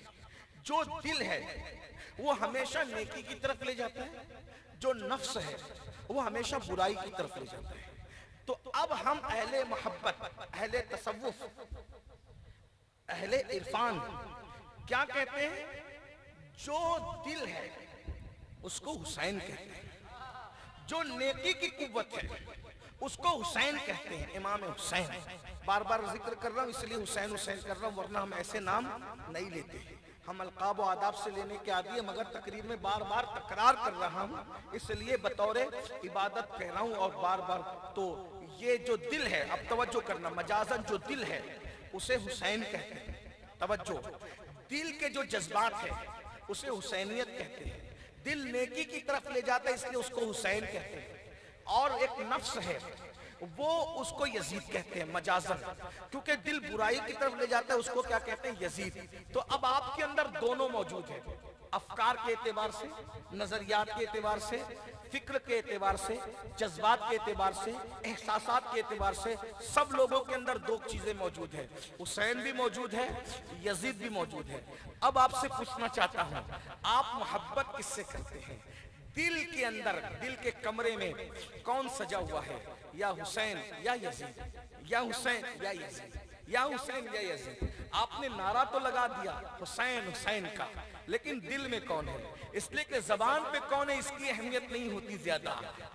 जो दिल है वो हमेशा नेकी की तरफ ले जाता है, जो नफ्स है वो हमेशा बुराई की तरफ ले जाता है। तो अब हम अहले मोहब्बत, अहले तसव्वुफ, अहले इरफान क्या कहते हैं? जो दिल है उसको हुसैन कहते हैं, जो नेकी की कुव्वत है उसको हुसैन कहते हैं, इमाम हुसैन। बार बार जिक्र कर रहा हूं इसलिए हुसैन हुसैन कर रहा हूं, वरना हम ऐसे नाम नहीं लेते। हम अलकाब व आदाब से लेने के आदी है, मगर तकरीर में बार बार तकरार कर रहा हूं, इसलिए बतौरे इबादत कह रहा हूं और बार बार। तो ये जो दिल है, अब तवज्जो करना, मजाजन जो दिल है उसे हुसैन कहते हैं। तवज्जो, दिल के जो जज्बात है उसे हुसैनियत कहते हैं। दिल नेकी की तरफ ले जाता है इसलिए उसको हुसैन कहते हैं। और एक नफ्स है वो उसको यजीद कहते हैं, मजाजन, क्योंकि दिल बुराई की तरफ ले जाता है उसको क्या कहते हैं? यजीद। तो अब आपके अंदर दोनों मौजूद है, अफकार के एतबार से, नजरियात के एतबार से, फिक्र के एतबार से, जज्बात के एतबार से, एहसासात के एतबार से, सब लोगों के अंदर दो चीजें मौजूद है, हुसैन भी मौजूद है, यजीद भी मौजूद है। अब आपसे पूछना चाहता हूं, आप मोहब्बत किससे करते हैं? दिल के अंदर, दिल के कमरे में कौन सजा हुआ है? या हुसैन या यजीद, या हुसैन या यजीद, या हुसैन या यजीद। आपने नारा तो लगा दिया हुसैन हुसैन का, लेकिन दिल में कौन है? इसलिए कि जबान पे कौन है इसकी अहमियत नहीं होती ज्यादा,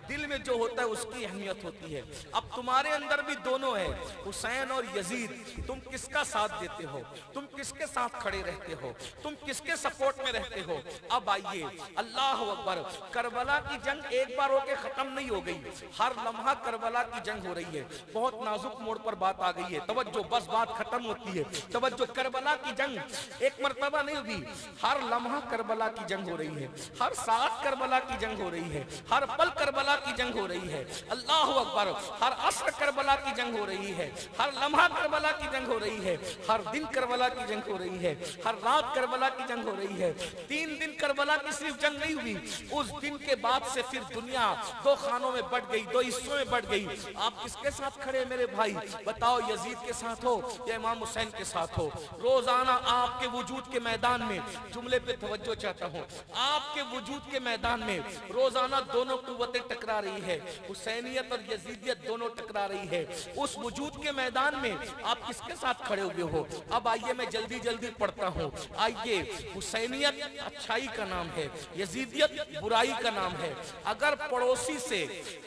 दिल में जो होता है उसकी अहमियत होती है। अब तुम्हारे अंदर भी दोनों है, हुसैन और यजीद। तुम किसका साथ देते हो? तुम किसके साथ खड़े रहते हो? तुम किसके सपोर्ट में रहते हो? अब आइए, अल्लाह अकबर। करबला की जंग एक बार होके खत्म नहीं हो गई, हर लम्हा करबला की जंग हो रही है। बहुत नाजुक मोड़ पर बात आ गई है, तवज्जो, बस बात खत्म होती है, तवज्जो। करबला की जंग एक मर्तबा नहीं होगी, हर लम्हा करबला की जंग हो रही है, हर साथ करबला की जंग हो रही है, हर पल करबला की जंग हो रही है। अल्लाह अकबर। हर असर करबला की जंग हो रही है, हर लम्हा करबला की जंग हो रही है, हर दिन करबला की जंग हो रही है, हर रात करबला की जंग हो रही है। 3 दिन करबला की सिर्फ जंग नहीं हुई, उस दिन के बाद से फिर दुनिया 2 खानों में बढ़ गई, 2 हिस्सों में बढ़ गई। आप किसके साथ खड़े मेरे भाई? बताओ, यजीद के साथ हो या इमाम हुसैन के साथ हो? रोजाना आपके वजूद के मैदान में, जुमले पे तवज्जो चाहता हूँ, आपके वजूद के मैदान में रोजाना दोनों कुव्वतें टकरा रही है, हुसैनियत और यजीदियत दोनों टकरा रही है। उस वजूद के मैदान में आप किसके साथ खड़े हुए हो? अब आइए, मैं जल्दी जल्दी पढ़ता हूँ। आइए, हुसैनियत अच्छाई का नाम है, यजीदियत बुराई का नाम है। अगर पड़ोसी से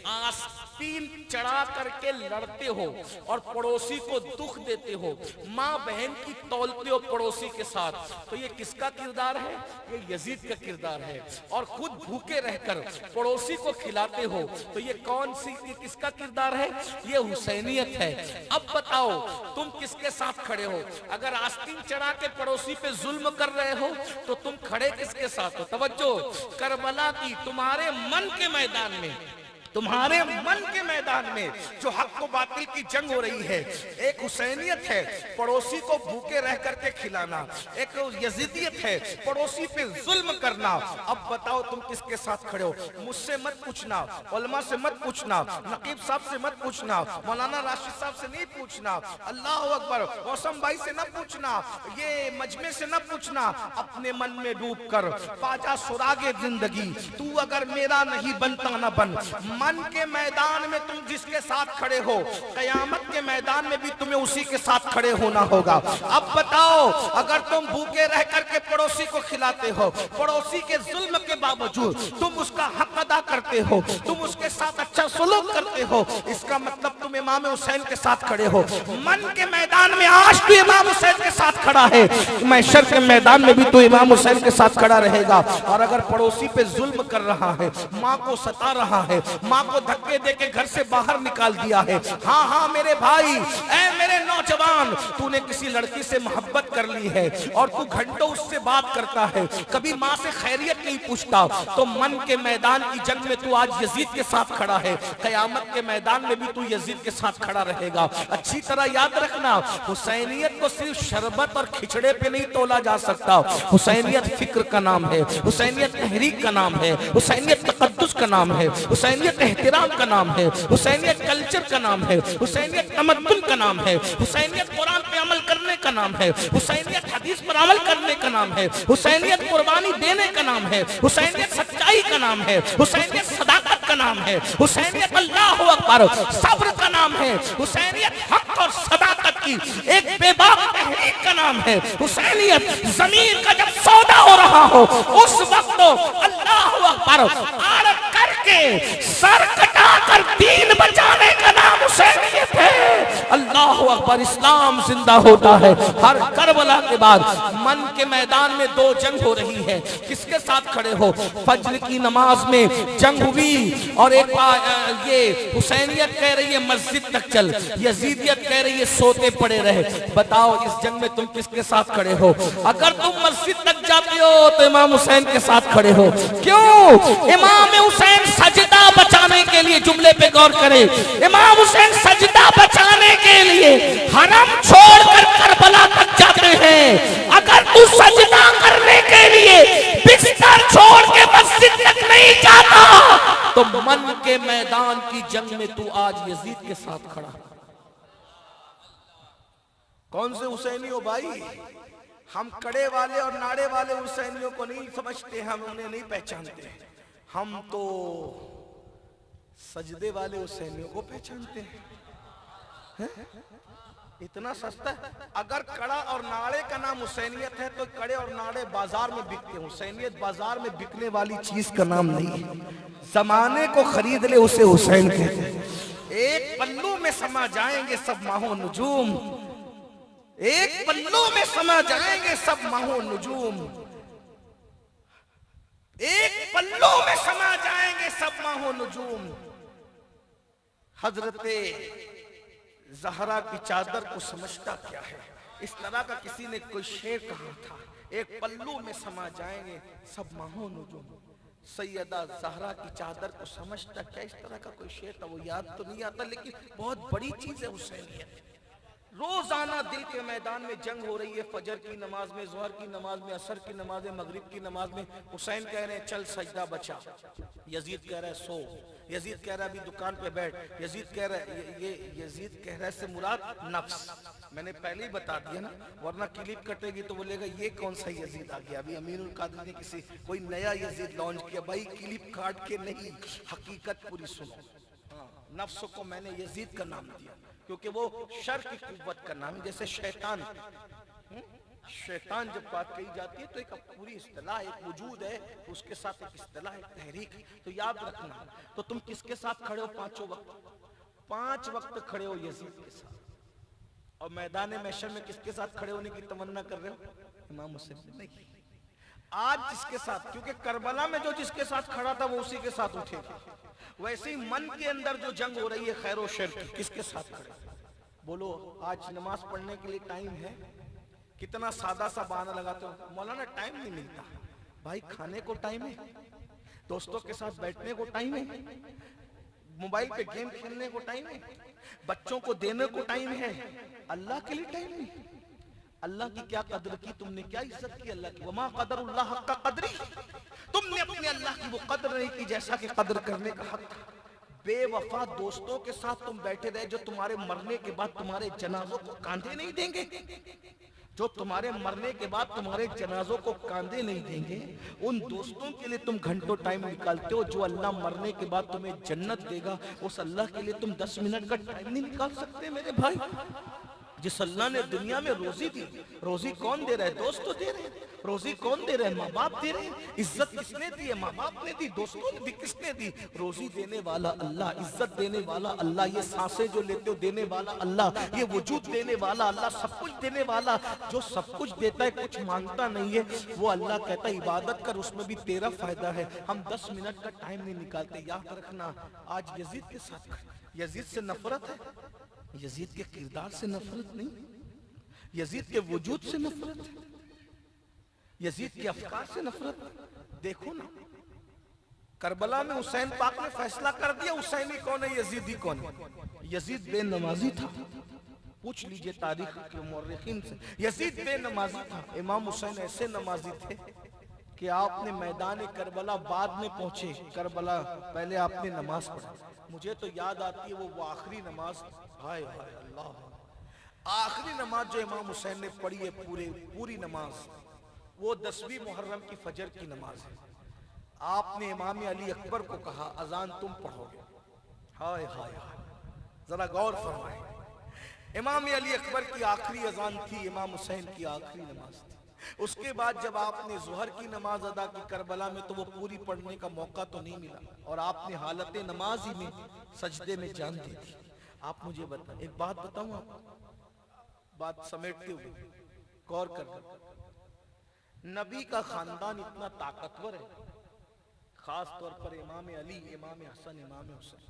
आस्तीन चढ़ा करके लड़ते हो और पड़ोसी को दुख देते हो, माँ बहन की तौलते हो पड़ोसी के साथ, तो ये किसका किरदार है? ये यजीद का किरदार है। और खुद भूखे रहकर पड़ोसी को खिलाते हो, तो ये कौन सी, ये किसका किरदार है? ये हुसैनियत है। अब बताओ, तुम किसके साथ खड़े हो? अगर आस्तीन चढ़ा के पड़ोसी पे जुल्म कर रहे हो तो तुम खड़े किसके साथ हो? तवज्जो, करबला की तुम्हारे मन के मैदान में, तुम्हारे मन के मैदान में जो हक को बातिल की जंग हो रही है, एक हुसैनियत है पड़ोसी को भूखे रह करके खिलाना, एक यजीदियत है पड़ोसी पे जुल्म करना। अब बताओ, तुम किसके साथ खड़े हो? मुझसे मत पूछना, उलमा से मत पूछना, नकीब साहब से मत पूछना, मौलाना राशिद साहब से नहीं पूछना, अल्लाह अकबर, मौसम भाई से न पूछना, ये मजमे से न पूछना। अपने मन में डूब कर पाजा सुरागे जिंदगी, तू अगर मेरा नहीं बनता ना बन, मन के मैदान में तुम जिसके साथ खड़े हो, कयामत के मैदान में भी तुम्हें उसी के साथ खड़े होना होगा। अब बताओ, अगर तुम भूखे रह करके पड़ोसी को खिलाते हो, पड़ोसी के जुल्म के बावजूद तुम उसका हक अदा करते हो, तुम उसके साथ अच्छा सलूक करते हो, इसका मतलब तुम इमाम हुसैन के साथ खड़े हो। मन के मैदान में आज तू इमाम हुसैन के साथ खड़ा है, महशर के मैदान में भी तू इमाम हुसैन के साथ खड़ा रहेगा। और अगर पड़ोसी पे जुल्म कर रहा है, माँ को सता रहा है, माँ को धक्के देके घर से बाहर निकाल दिया है, हाँ हाँ मेरे भाई, ऐ मेरे नौजवान, तूने किसी लड़की से मोहब्बत कर ली है और तू घंटों उससे बात करता है, कभी माँ से खैरियत नहीं पूछता, तो मन के मैदान की जंग में तू आज यजीद के साथ खड़ा है, कयामत के मैदान में भी तू यजीद के साथ खड़ा रहेगा। अच्छी तरह याद रखना, हुसैनियत को सिर्फ शरबत और खिचड़े पे नहीं तोला जा सकता। हुसैनियत फिक्र का नाम है, हुसैनियत तहरीक का नाम है, हुसैनियत तकद्दुस का नाम है, हुसैनियत एहतिराम का नाम है, हुसैनियत कल्चर का नाम है, हुसैनियत तमद्दुन का नाम है, हुसैनियत कुरान पे अमल करने का नाम है, हुसैनियत हदीस पर अमल करने का नाम है, हुसैनियत कुर्बानी देने का नाम है, हुसैनियत सच्चाई का नाम है, हुसैनियत सदाकत का नाम है, हुसैनियत अल्लाहु अकबर सब्र का नाम है, हुसैनियत हक और सदाकत की एक बेबाक तहरीक का नाम है, हुसैनियत जमीन का जब सौदा हो रहा हो उस वक्त अल्लाहु अकबर आड़ करके सर कटा कर दीन बचाने का नाम हुसैनियत है। अल्लाहु अकबर, इस्लाम जिंदा होता है। हर करबला के बाद मन के मैदान में दो जंग हो रही है, किसके साथ खड़े हो? फज्र की नमाज में जंग हुई और एक ये हुसैनियत कह रही है मस्जिद तक चल, यजीदियत कह रही है सोते पड़े रहे। बताओ इस जंग में तुम किसके साथ खड़े हो? अगर तुम मस्जिद तक जाते हो तो इमाम हुसैन के साथ खड़े हो। क्यों? इमाम हुसैन सजदा बचाने के लिए, जुमले पे गौर करें, इमाम हुसैन सजदा बचाने के लिए हरम छोड़कर करबला तक जाते हैं। अगर तू सजदा करने के लिए बिस्तर छोड़ के मस्जिद तक नहीं जाता तो मन के मैदान की जंग में तू आज यजीद के साथ खड़ा। कौन से हुसैनी हो भाई? हम कड़े वाले और नाड़े वाले हुसैनियों को नहीं समझते, हम उन्हें नहीं पहचानते, हम तो सजदे वाले हुसैनियों को पहचानते हैं। इतना सस्ता है। अगर कड़ा और नाड़े का नाम हुसैनियत है तो कड़े और नाड़े बाजार में बिकते हैं, हुसैनियत बाजार में बिकने वाली चीज का नाम नहीं। जमाने को खरीद ले उसे हुसैन कहते हैं। एक पल्लू में समा जाएंगे सब माहो नुजूम, एक पल्लू में समा जाएंगे सब माहो नुजूम, एक पल्लू में समा जाएंगे सब माहो नुजूम। हजरते ज़हरा की चादर को समझता क्या है? इस तरह का किसी ने कोई शेर कहा था, एक पल्लू में समा जाएंगे सब माहो नुजूम। सैयदा ज़हरा की चादर को समझता क्या? इस तरह का कोई शेर था, वो याद तो नहीं आता, लेकिन बहुत बड़ी चीज है हुसैनियत। रोजाना दिल के मैदान में जंग हो रही है, फजर की नमाज में, जोहर की नमाज में, असर की नमाज में, मगरिब की नमाज में। हुसैन कह रहे हैं चल सजदा बचा, यजीद कह रहा है सो, यजीद कह रहा है अभी दुकान पे बैठ, यजीद कह रहा है ये यजीद कह रहा है से मुराद नफ्स। मैंने पहले ही बता दिया ना, वरना क्लिप कटेगी तो बोलेगा ये कौन सा यजीद आ गया। अभी अमीरुल कादिर ने किसी कोई नया यजीद लॉन्च किया। भाई क्लिप काट के नहीं, हकीकत पूरी सुनो। नफ्स को मैंने यजीद का नाम दिया क्योंकि वो शर की कुव्वत का नाम है। जैसे शैतान, शैतान जब बात कही जाती है तो एक पूरी इस्तिलाह, एक वजूद है, उसके साथ एक इस्तिलाह, एक तहरीक। तो याद रखना, तो तुम किसके साथ खड़े हो? पांचों वक्त, 5 वक्त खड़े हो यजीद के साथ। और मैदान महशर में किसके साथ खड़े होने की तमन्ना कर रहे हो? इमाम हुसैन नहीं। आज जिसके साथ, क्योंकि करबला में जो जिसके साथ खड़ा था वो उसी के साथ उठेगा। वैसे ही मन के अंदर जो जंग हो रही है खैर और शर की, किसके साथ खड़े? बोलो आज नमाज पढ़ने के लिए टाइम है? कितना सादा सा बहाना लगाते हो, मौलाना टाइम नहीं मिलता। भाई खाने को टाइम है, दोस्तों के साथ बैठने को टाइम है, मोबाइल पे गेम खेलने को टाइम है, बच्चों को देने को टाइम है, अल्लाह के लिए टाइम नहीं। अल्लाह की क्या कदर की तुमने, क्या इज्जत की अल्लाह की? वमा कदरुल्लाह हक्का कदरी, तुमने अपने अल्लाह की वो कदर नहीं की जैसा कि कदर करने का हक था। बेवफा दोस्तों के साथ तुम बैठे रहे जो तुम्हारे मरने के बाद तुम्हारे जनाजों को कांधे नहीं देंगे, जो तुम्हारे मरने के बाद तुम्हारे जनाजों को कांधे नहीं देंगे, उन दोस्तों के लिए तुम घंटों टाइम निकालते हो। जो अल्लाह मरने के बाद तुम्हें जन्नत देगा, उस अल्लाह के लिए तुम 10 मिनट का टाइम नहीं निकाल सकते मेरे भाई? जिस अल्लाह ने दुनिया में रोजी दी, रोजी कौन दे रहा है? दोस्त तो दे रहे हैं। रोजी कौन दे रहे हैं? माँ बाप दे रहे हैं। इज्जत किसने दी है? माँ बाप ने दी। दोस्तों ने दी। किसने दी? रोजी देने वाला अल्लाह, इज्जत देने वाला अल्लाह, ये सांसें जो लेते हो देने वाला अल्लाह, ये वजूद देने वाला अल्लाह, सब कुछ देने वाला। जो सब कुछ देता है, कुछ मांगता नहीं है, वो अल्लाह कहता है इबादत कर, उसमें भी तेरा फायदा है। हम 10 मिनट का टाइम नहीं निकालते। याद रखना, आज यजीद के साथ यजीद से नफरत है, यजीद के किरदार से नफरत नहीं, यजीद के वजूद से नफरत है, यजीद के अफकार से नफरत। देखो ना, करबला में हुसैन पाक ने फैसला कर दिया हुसैनी कौन है, यजीदी कौन है। यजीद बेनमाजी था, पूछ लीजिए तारीख के मुर्रिखीन से। यजीद बेनमाजी था। इमाम हुसैन ऐसे नमाजी थे कि आपने मैदान करबला बाद में पहुंचे, करबला पहले आपने नमाज पढ़ी। मुझे तो याद आती है वो आखिरी नमाज, हाय हाय अल्लाह, आखिरी नमाज जो इमाम हुसैन ने पढ़ी है, पूरी नमाज, वो 10वीं मुहर्रम की फजर की नमाज है। आपने इमाम अली अकबर को कहा अजान तुम पढ़ोगे। हाय हाय हाय, जरा गौर फरमाए। इमाम अली अकबर की आखिरी अजान थी, इमाम हुसैन की आखिरी नमाज थी। उसके बाद जब आपने जोहर की नमाज अदा की करबला में, तो वो पूरी पढ़ने का मौका तो नहीं मिला, और आपने हालत नमाज ही में सजदे में जान दी थी। आप मुझे बताएं, एक बात बताऊं आपको, बात समेटते हुए गौर कर। नबी का खानदान इतना ताकतवर है, खास तौर पर इमाम अली, इमाम हसन, इमाम हुसैन,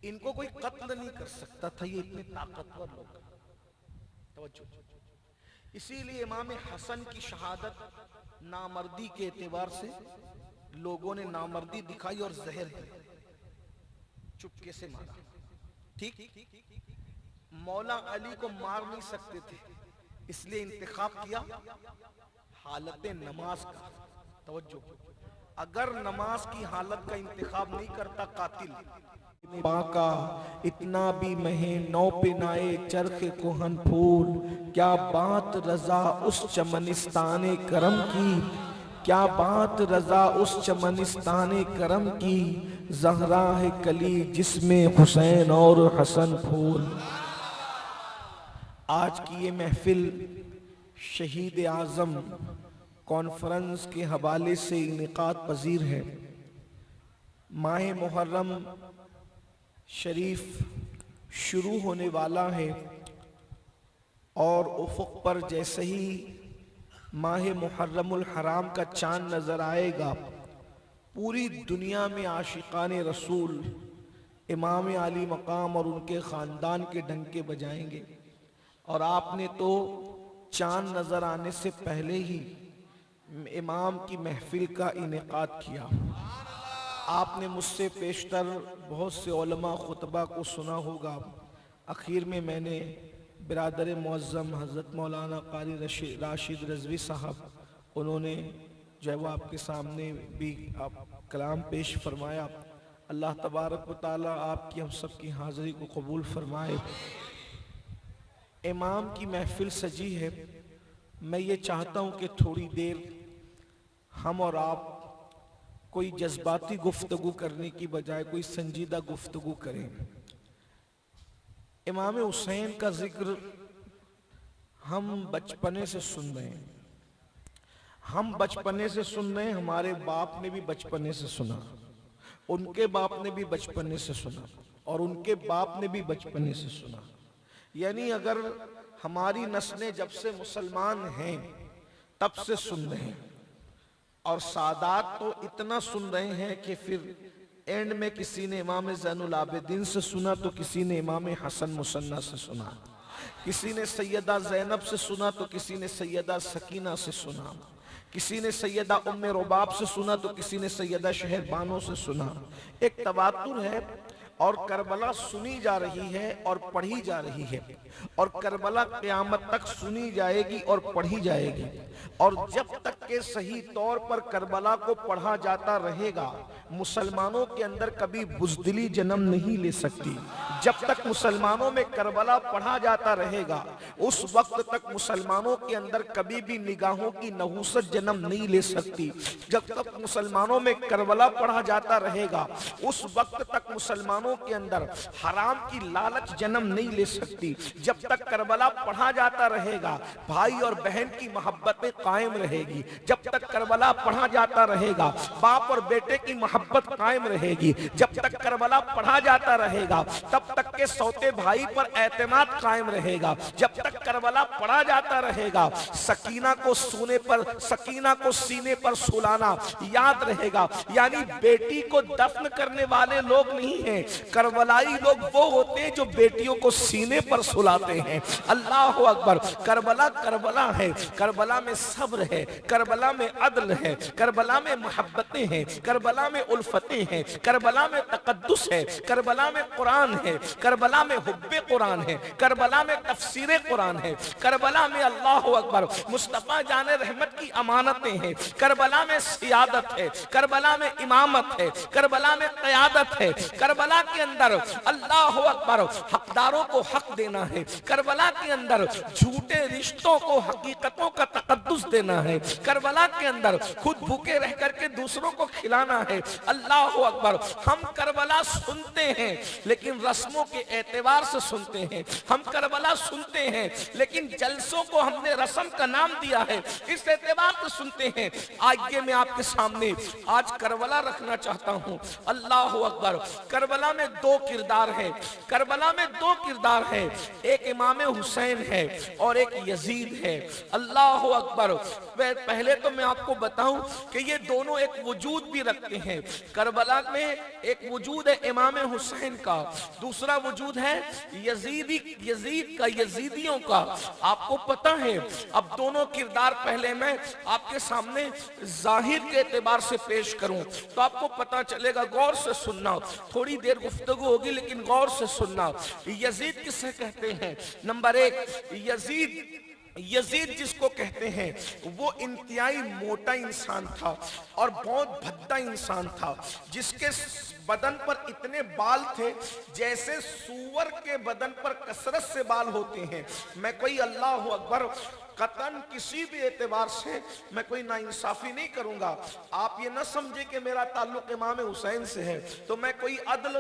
इनको कोई कत्ल नहीं कर सकता था, ये इतने ताकतवर लोग। तवज्जो, इसीलिए इमाम हसन की शहादत नामर्दी के एतबार से लोगों ने नामर्दी दिखाई और जहर दिया, चुपके से मारा। ठीक, मौला अली को मार नहीं सकते थे, इसलिए इंतखाब किया हालत नमाज का। तवज्जो, अगर नमाज की हालत का इंतखाब नहीं करता कातिल, पाका इतना भी महे नौ पिनाए चरखे कोहन फूल, क्या बात रजा उस चमनिस्ताने करम की, क्या बात रजा उस चमनिस्ताने करम की, ज़हरा है कली जिसमें हुसैन और हसन फूल। आज की ये महफिल शहीद आज़म कॉन्फ्रेंस के हवाले से इनेकाद पजीर है। माह मुहर्रम शरीफ शुरू होने वाला है, और उफ़ुक़ पर जैसे ही माह मुहर्रमुल हराम का चांद नज़र आएगा, पूरी दुनिया में आशिकाने रसूल, इमाम आली मकाम और उनके ख़ानदान के डंके बजाएंगे। और आपने तो चांद नज़र आने से पहले ही इमाम की महफिल का इनेकाद किया। आपने मुझसे पेशतर बहुत से उलमा खुतबा को सुना होगा। आखिर में मैंने बिरादर मुअज़्ज़म हज़रत मौलाना क़ारी राशिद रज़वी साहब, उन्होंने जो है वो आपके सामने भी आप कलाम पेश फरमाया। अल्लाह तबारक व तआला आपकी हम सब की हाज़िरी को कबूल फरमाए। इमाम की महफिल सजी है। मैं ये चाहता हूँ कि थोड़ी देर हम और आप कोई जज्बाती गुफ्तगू करने की बजाय कोई संजीदा गुफ्तगू करें। इमाम हुसैन का जिक्र हम बचपने से सुन रहे हैं, हम बचपने से सुन रहे हैं, हमारे बाप ने भी बचपने से सुना, उनके बाप ने भी बचपने से सुना, और उनके बाप ने भी बचपने से सुना। यानी अगर हमारी नस्लें जब से मुसलमान हैं तब से सुन रहे हैं, और सादात तो इतना सुन रहे हैं कि फिर एंड में किसी ने इमाम ज़ैनुल आबिदीन से सुना, तो किसी ने इमाम हसन मुसन्ना से सुना, किसी ने सैयदा ज़ैनब से सुना, तो किसी ने सैयदा सकीना से सुना, किसी ने सैयदा उम्मे रुबाब से सुना, तो किसी ने सैयदा शहरबानो से सुना। एक तवातुर है, और करबला सुनी जा रही है और पढ़ी जा रही है, और करबला क़यामत तक सुनी जाएगी और पढ़ी जाएगी। और जब तक तक के सही तौर पर करबला को पढ़ा जाता रहेगा, मुसलमानों के अंदर कभी बुज़दिली जन्म नहीं ले सकती। जब तक मुसलमानों में करबला पढ़ा जाता रहेगा, उस वक्त तक मुसलमानों के अंदर कभी भी निगाहों की नहूसत जन्म नहीं ले सकती। जब तक मुसलमानों में करबला पढ़ा जाता रहेगा, उस वक्त तक मुसलमानों के अंदर हराम की लालच जन्म नहीं ले सकती। जब तक करबला पढ़ा जाता रहेगा, भाई और बहन की मोहब्बतें कायम रहेगी। जब तक करबला पढ़ा जाता रहेगा, बाप और बेटे की मोहब्बत कायम रहेगी। जब तक करबला पढ़ा जाता रहेगा, तब तक के सौते भाई पर एतमाद कायम रहेगा। जब तक करबला पढ़ा जाता रहेगा, सकीना को सीने पर सुलाना याद रहेगा। यानी बेटी को दफन करने वाले लोग नहीं हैं, करबलाई लोग वो होते हैं जो बेटियों को सीने पर सुलाते हैं। अल्लाह अकबर। करबला करबला है, करबला में सब्र है, करबला में अदल है, करबला में मोहब्बतें हैं, करबला में उल्फतें हैं, करबला में तकद्दुस है, करबला में कुरान है, करबला में हुब्बे कुरान है, करबला में तफसीरे कुरान है, करबला में अल्लाह अकबर मुस्तफा जाने रहमत की अमानतें हैं, करबला में सियादत है, करबला में इमामत है, करबला में क़यादत है, करबला के अंदर अल्लाह अकबर हकदारों को हक देना है, करबला के अंदर झूठे रिश्तों को हकीकतों का तकद्दुस देना है, करबला के अंदर खुद भूखे रह करके दूसरों को खिलाना है। अल्लाह अकबर। हम करबला सुनते हैं लेकिन रस्मों के एतबार से सुनते हैं। हम करबला सुनते हैं लेकिन जलसों को हमने रस्म का नाम दिया है, इस एतबार से सुनते हैं। आगे मैं आपके सामने आज करबला रखना चाहता हूं। अल्लाह अकबर। करबला में दो किरदार है, करबला में दो किरदार है, एक इमाम हुसैन है और एक यजीद है। अल्लाह अकबर। पहले तो मैं आपको बताऊं कि ये दोनों एक वजूद भी रखते हैं। करबला में एक वजूद है इमाम हुसैन का, दूसरा वजूद है यजीद का, यजीदियों का। आपको पता है, अब दोनों किरदार पहले मैं आपके सामने जाहिर के एतबार से पेश करूं तो आपको पता चलेगा। गौर से सुनना, थोड़ी देर गुफ्तगू होगी लेकिन गौर से सुनना। यजीद किसे कहते हैं? नंबर एक, यजीद जिसको कहते हैं वो इंतहाई मोटा इंसान था और बहुत भद्दा इंसान था, जिसके बदन पर इतने बाल थे जैसे सूअर के बदन पर कसरत से बाल होते हैं। मैं कोई अल्लाह अकबर कतन किसी भी एतबार से मैं कोई नाइंसाफी नहीं करूंगा। आप ये ना समझे कि मेरा ताल्लुक इमाम हुसैन से है तो मैं कोई अदल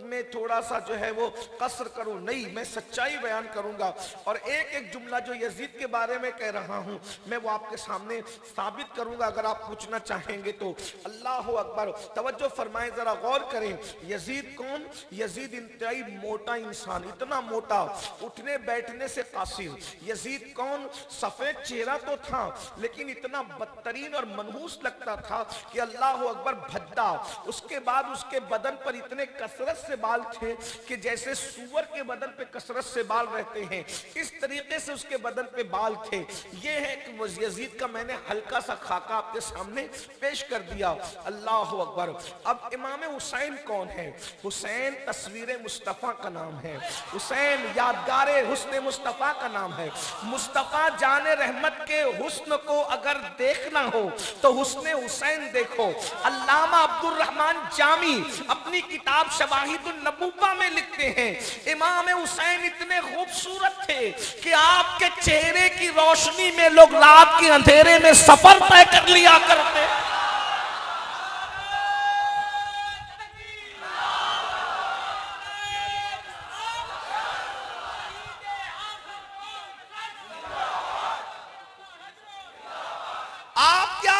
में थोड़ा सा जो है वो कसर करूं, नहीं, मैं सच्चाई बयान करूंगा। और एक एक जुमला जो यजीद के बारे में कह रहा हूं मैं वो आपके सामने साबित करूंगा अगर आप पूछना चाहेंगे तो। अल्लाह अकबर। तवज्जो फरमाएं, जरा गौर करें। यजीद कौन? यजीद इंतहाई मोटा इंसान, इतना मोटा उठने बैठने से कासिर। यजीद कौन? सफेद चेहरा तो था लेकिन इतना बदतरीन और मनहूस लगता था कि अल्लाह अकबर भद्दा। उसके बाद उसके बदन पर इतने कसरत से बाल थे कि जैसे सूअर के बदन पे कसरत से बाल रहते हैं, इस तरीके से उसके बदन पे बाल थे। ये है कि यजीद का मैंने हल्का सा खाका आपके सामने पेश कर दिया। अल्लाह अकबर। अब इमाम हुसैन कौन है? हुसैन तस्वीर मुस्तफा का नाम है। हुसैन यादगार हुस्न मुस्तफा का नाम है। मुस्तफा जाने रहमत के हुस्न को अगर देखना हो तो हुस्न हुसैन देखो। अल्लामा अब्दुल रहमान जामी अपनी किताब शवाहिदुन नबुव्वा में लिखते हैं, इमाम हुसैन इतने खूबसूरत थे कि आपके चेहरे की रोशनी में लोग रात के अंधेरे में सफर तय कर लिया करते।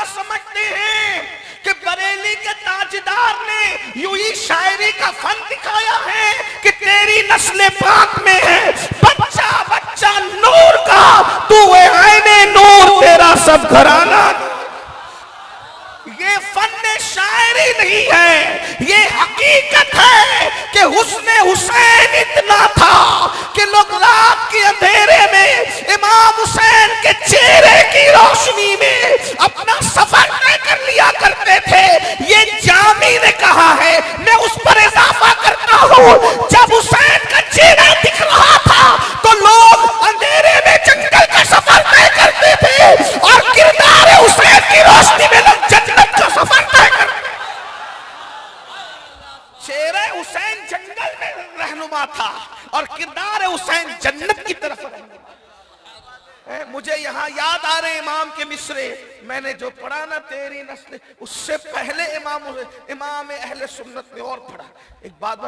समझते हैं कि बरेली के ताजदार ने यूं ही शायरी का फन दिखाया है कि तेरी नस्ल पाक में है बच्चा बच्चा नूर का, तू है आईने नूर, तेरा सब घराना। ये फन शायरी नहीं है, ये हकीकत है कि हुस्न हुसैन इतना था कि लोग रात के अंधेरे में इमाम हुसैन के चेहरे की रोशनी में अपना सफर तय कर लिया करते थे। ये जामी ने कहा है, मैं उस पर इजाफा करता हूँ। जब हुसैन का चेहरा दिख रहा था तो लोग अंधेरे में जंगल का सफर तय करते थे और किरदार हुसैन मुझे यहाँ याद आ रहे इमाम के मिसरे, मैंने जो पढ़ा ना तेरी नस्ल, उससे पहले इमाम अहले सुन्नत ने और पढ़ा। एक बात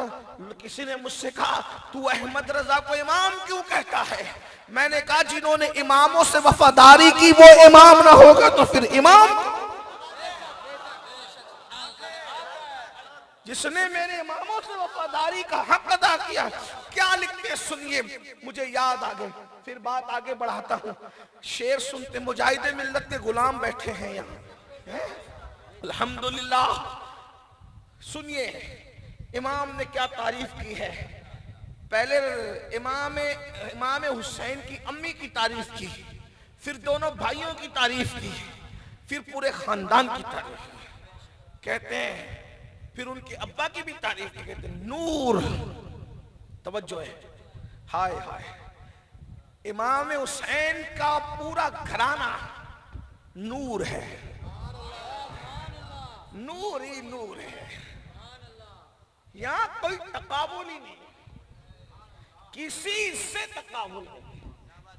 किसी ने मुझसे कहा तू अहमद रजा को इमाम क्यों कहता है? मैंने कहा जिन्होंने इमामों से वफादारी की वो इमाम ना होगा तो फिर इमाम? जिसने मेरे इमामों से वफादारी का हक अदा किया, क्या लिखते सुनिए, मुझे याद आ गए, फिर बात आगे बढ़ाता हूं। शेर सुनते, मुजाहिदे मिल्लत के गुलाम बैठे हैं यहाँ, अल्हम्दुलिल्लाह। सुनिए इमाम ने क्या तारीफ की है। पहले इमाम हुसैन की अम्मी की तारीफ की, फिर दोनों भाइयों की तारीफ की, फिर पूरे खानदान की तारीफ की। कहते हैं फिर उनके अब्बा की भी तारीफ की, कहते हैं नूर, तवज्जो है, हाय हाय, इमाम हुसैन का पूरा घराना नूर है, नूर ही नूर है। यहां कोई तकाबुल ही नहीं, किसी से तकाबुल नहीं,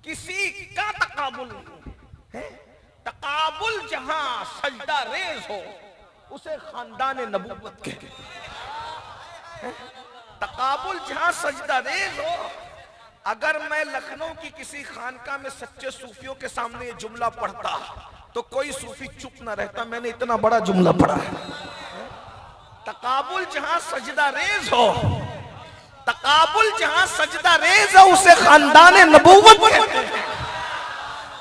किसी का तकाबुल नहीं है। तकाबुल जहां सजदा रेज हो उसे खानदान नबूवत कहते हैं। तकाबुल जहां सजदा रेज हो। अगर मैं लखनऊ की किसी खानका में सच्चे सूफियों के सामने ये जुमला पढ़ता तो कोई सूफी चुप ना रहता, मैंने इतना बड़ा जुमला पढ़ा है। तकाबुल जहां सजदा रेज हो, तकाबुल जहां सजदा रेज हो उसे खानदान नबूवत कहते हैं।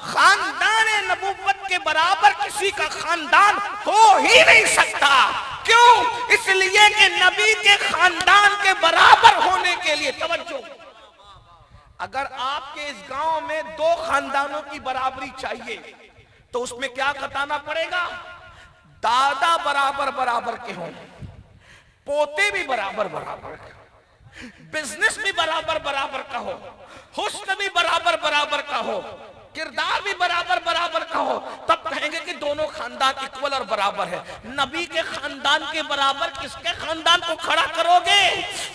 खानदान नबूवत के बराबर किसी का खानदान हो ही नहीं सकता। क्यों? इसलिए कि नबी के खानदान के बराबर होने के लिए, तवज्जो, अगर आपके इस गांव में दो खानदानों की बराबरी चाहिए तो उसमें क्या बताना पड़ेगा? दादा बराबर बराबर के हों, पोते भी बराबर बराबर के, बिजनेस भी बराबर बराबर का हो, हुस्न भी बराबर बराबर का हो, किरदार भी बराबर बराबर का हो, तब कहेंगे कि दोनों खानदान इक्वल और बराबर है। नबी के खानदान के बराबर किसके खानदान को खड़ा करोगे?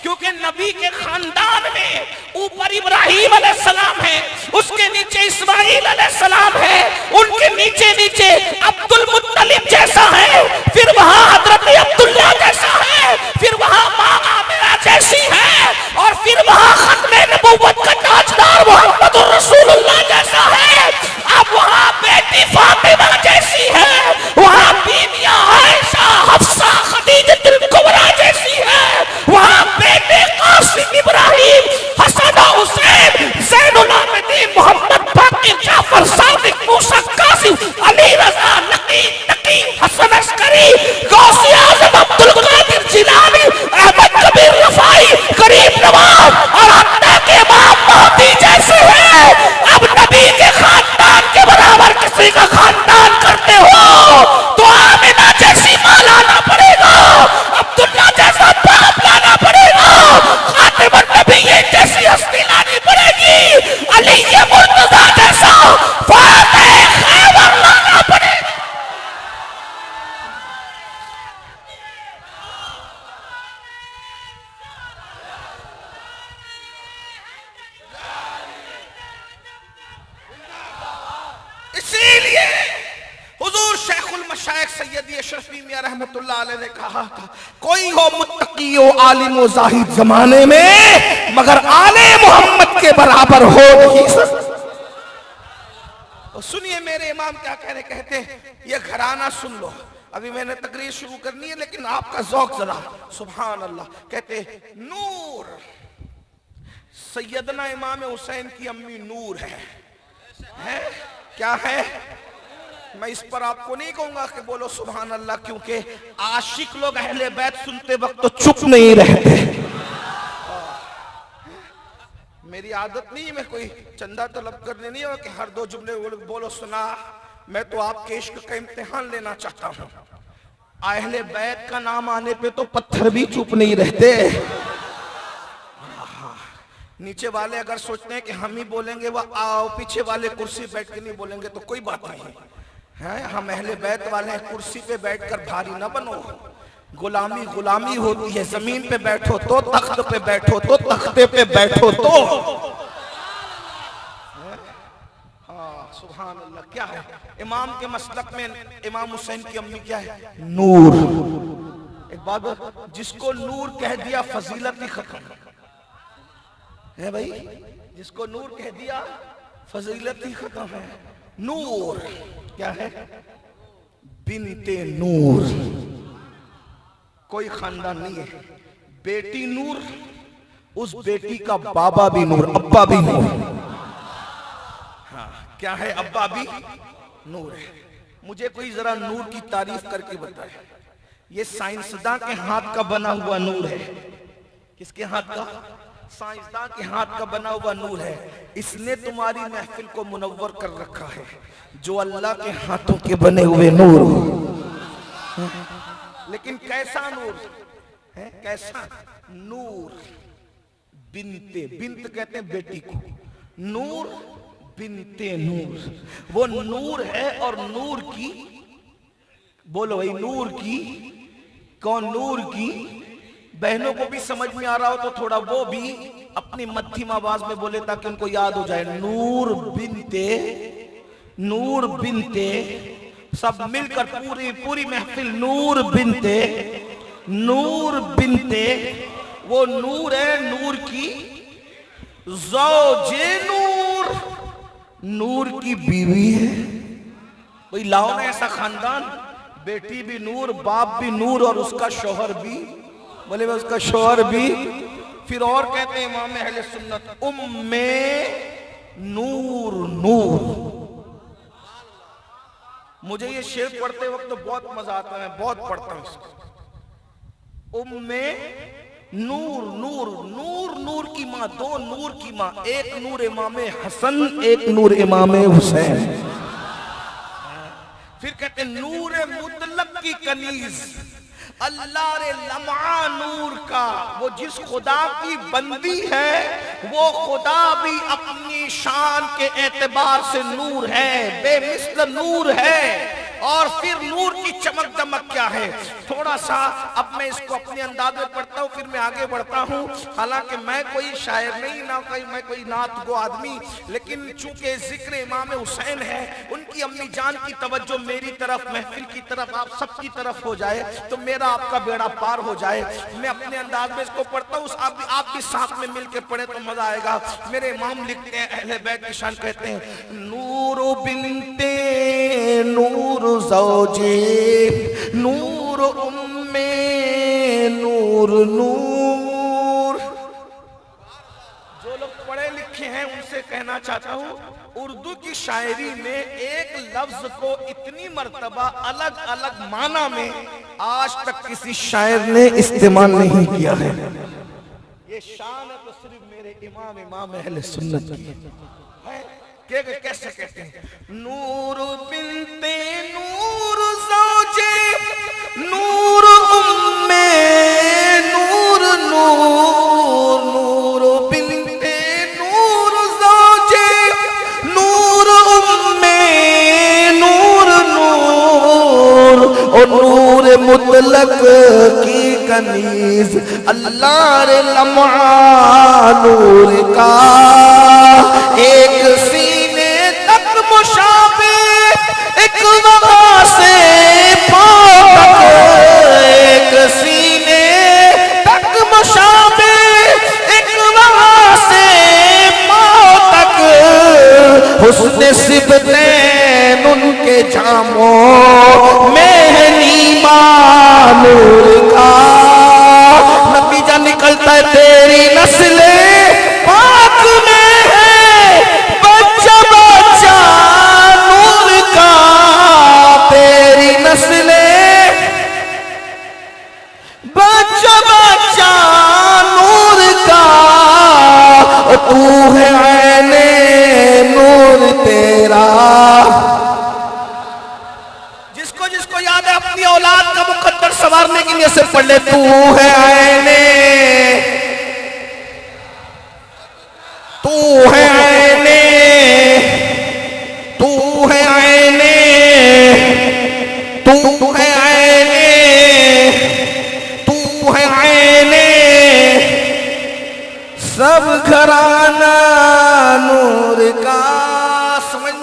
क्योंकि नबी के खानदान में ऊपर इब्राहिम अलैहिस्सलाम है, उसके नीचे इस्माइल अलैहिस्सलाम है, उनके नीचे नीचे अब्दुल मुत्तलिब जैसा है, फिर वहां हजरत अब्दुल्ला जैसा है, फिर वहां मां आमिना जैसी है, और फिर वहां खत्मे नबूवत का ताजदार मुहम्मदुर रसूलुल्लाह जैसा है। अब वहां बेटी फातिमा जैसी है, वहां बीवियां आयशा, हफ्सा, खदीजतुल कुबरा जैसी है, वहां बेटे कासिम, इब्राहिम, हसन, हुसैन, ज़ैनुल आबिदीन, मोहम्मद बाकिर, जाफर, सादिक, मूसा, कासिम, अली रज़ा, नकी, हसन अस्करी, गौसे आज़म, अब्दुल कादिर जिलानी, अहमद कबीर रफ़ाई, गरीब नवाज और हत्ता के बाप मोती जैसे हैं। अब नबी के खानदान के बराबर किसी का खानदान करते हो तो आमिना जैसी मां लाना पड़ेगा, अब्दुल्ला जैसा बाप लाना पड़ेगा, खातिमुन नबिय्यीन जैसी हस्ती लानी पड़ेगी, अली मुर्तज़ा जैसा फातिह खैबर लाना पड़ेगा। इसीलिए हुजूर शेखुल मशाइख सैयदी अशरफी मियां रहमतुल्लाह अलैह ने कहा था, कोई हो मुत्तकी हो आलिम व जाहिद जमाने में, मगर आले मोहम्मद के बराबर हो नहीं सकता। सुनिए मेरे इमाम क्या कह रहे, कहते हैं ये घराना सुन लो। अभी मैंने तकरीर शुरू करनी है लेकिन आपका ज़ौक़ जरा, सुभान अल्लाह। कहते नूर, सैयदना इमाम हुसैन की अम्मी नूर है? क्या है? मैं इस पर आपको नहीं कहूंगा कि बोलो सुभान अल्लाह, क्योंकि आशिक लोग अहले बैत सुनते वक्त तो चुप नहीं रहते। मेरी आदत नहीं है, मैं कोई चंदा तलब करने नहीं हो कि हर दो जुमले बोलो सुना। मैं तो आपके इश्क का इम्तिहान लेना चाहता हूँ। अहले बैत का नाम आने पे तो पत्थर भी चुप नहीं रहते। नीचे वाले अगर सोचते हैं कि हम ही बोलेंगे वह आओ, पीछे वाले कुर्सी बैठ के नहीं बोलेंगे तो कोई बात नहीं है। हम अहले बैत वाले हैं, कुर्सी पे बैठकर भारी ना बनो। गुलामी गुलामी होती है, जमीन पे बैठो तो, तख्त पे बैठो तो, तख्ते पे बैठो तो। हाँ सुभान अल्लाह। क्या है इमाम के मसलक में? इमाम हुसैन की अम्मी क्या है? नूर। एक बात, जिसको नूर कह दिया फजीलत ही खत्म है भाई। जिसको नूर कह दिया फजीलत ही खत्म है। नूर क्या है? बिनते नूर। कोई खानदान नहीं है, बेटी नूर, उस बेटी का बाबा भी नूर, अब्बा भी नूर। हाँ क्या है? अब्बा भी नूर है। मुझे कोई जरा नूर की तारीफ करके बताए। ये साइंसदान के हाथ का बना हुआ नूर है। किसके हाथ का? साइंसदान के हाथ का बना हुआ नूर है। इसने तुम्हारी महफिल को मुनव्वर कर रखा है। जो अल्लाह के हाथों के बने हुए नूर हो। लेकिन कैसा नूर है? कैसा नूर? बिनते, बिनत कहते हैं बेटी को, नूर बिनते नूर। वो नूर है और नूर की, बोलो भाई, नूर की। कौन? नूर की। बहनों को भी समझ में आ रहा हो तो थोड़ा वो भी अपनी मध्यम आवाज में बोले ताकि उनको याद हो जाए। नूर बिनते, नूर बिनते, सब मिलकर पूरी पूरी महफिल नूर बिनते, नूर बिनते। वो नूर है, नूर की ज़ौजे नूर, नूर की बीवी है। भाई लाओ ना ऐसा खानदान, बेटी भी नूर, बाप भी नूर और उसका शौहर भी, बोले उसका शौहर भी। फिर और कहते हैं इमाम अहले सुन्नत, उम्मे नूर नूर। मुझे ये शेर पढ़ते वक्त तो बहुत मजा आता है, मैं बहुत पढ़ता हूं इसको। उम्मे नूर नूर, नूर नूर की माँ, दो नूर की माँ, एक नूर इमाम हसन, एक नूर इमाम हुसैन। फिर कहते नूर मुतलक की कनीज, अल्लाह रे लम्हा नूर का। वो जिस खुदा की बंदी है वो खुदा भी अपनी शान के एतबार से नूर है, बेमिसल नूर है। और फिर नूर की चमक दमक क्या है? थोड़ा सा अब मैं इसको अपने अंदाज में पढ़ता हूँ, फिर मैं आगे बढ़ता हूँ। हालांकि मैं कोई शायर नहीं, ना मैं कोई नात गो आदमी, लेकिन चूंकि जिक्र इमाम हुसैन है, उनकी अम्मी जान की तवज्जो मेरी तरफ, महफिल की तरफ, आप सबकी तरफ हो जाए तो मेरा आपका बेड़ा पार हो जाए। मैं अपने अंदाज में इसको पढ़ता हूँ, आप भी साथ में मिलकर पढ़े तो मजा आएगा। मेरे इमाम लिखते हैं, अहले बैत की शान कहते हैं, नूर बिनते नूर ज़ौजे नूर, उम्मे नूर नूर। जो लोग पढ़े लिखे हैं उनसे कहना चाहता हूं, उर्दू की शायरी में एक लफ्ज को इतनी मर्तबा अलग अलग माना में आज तक किसी शायर ने इस्तेमाल नहीं किया है। ये शान है तो सिर्फ मेरे इमाम अहले सुन्नत की है। कैसे कहते हैं? नूर बिनते नूर ज़ौजे नूर, उम्मे नूर नूर, नूर बिनते नूर ज़ौजे नूर, उम्मे नूर नूर। और नूर मुतलक की कनीज, अल्लाह रे लम्हा नूर का। एक एक वहाँ से पाँव तक, एक सीने तक मुशाबे, एक वहाँ से पाँव तक। हुस्न सिबतैन उनके जामों में नीमा नूर का। नतीजा निकलता है तेरी नस्ल पाक में है बच्चा बच्चा नूर का। तेरी नस्ल बच्चा बच्चा नूर का। तू है ऐने नूर तेरा। जिसको जिसको याद है अपनी औलाद का मुकद्दर संवारने के लिए से पढ़ ले, तू है ऐने, तू है ऐने, तू है ऐने, तू है ऐने, तू है ऐने। सब घराना नूर का। समझ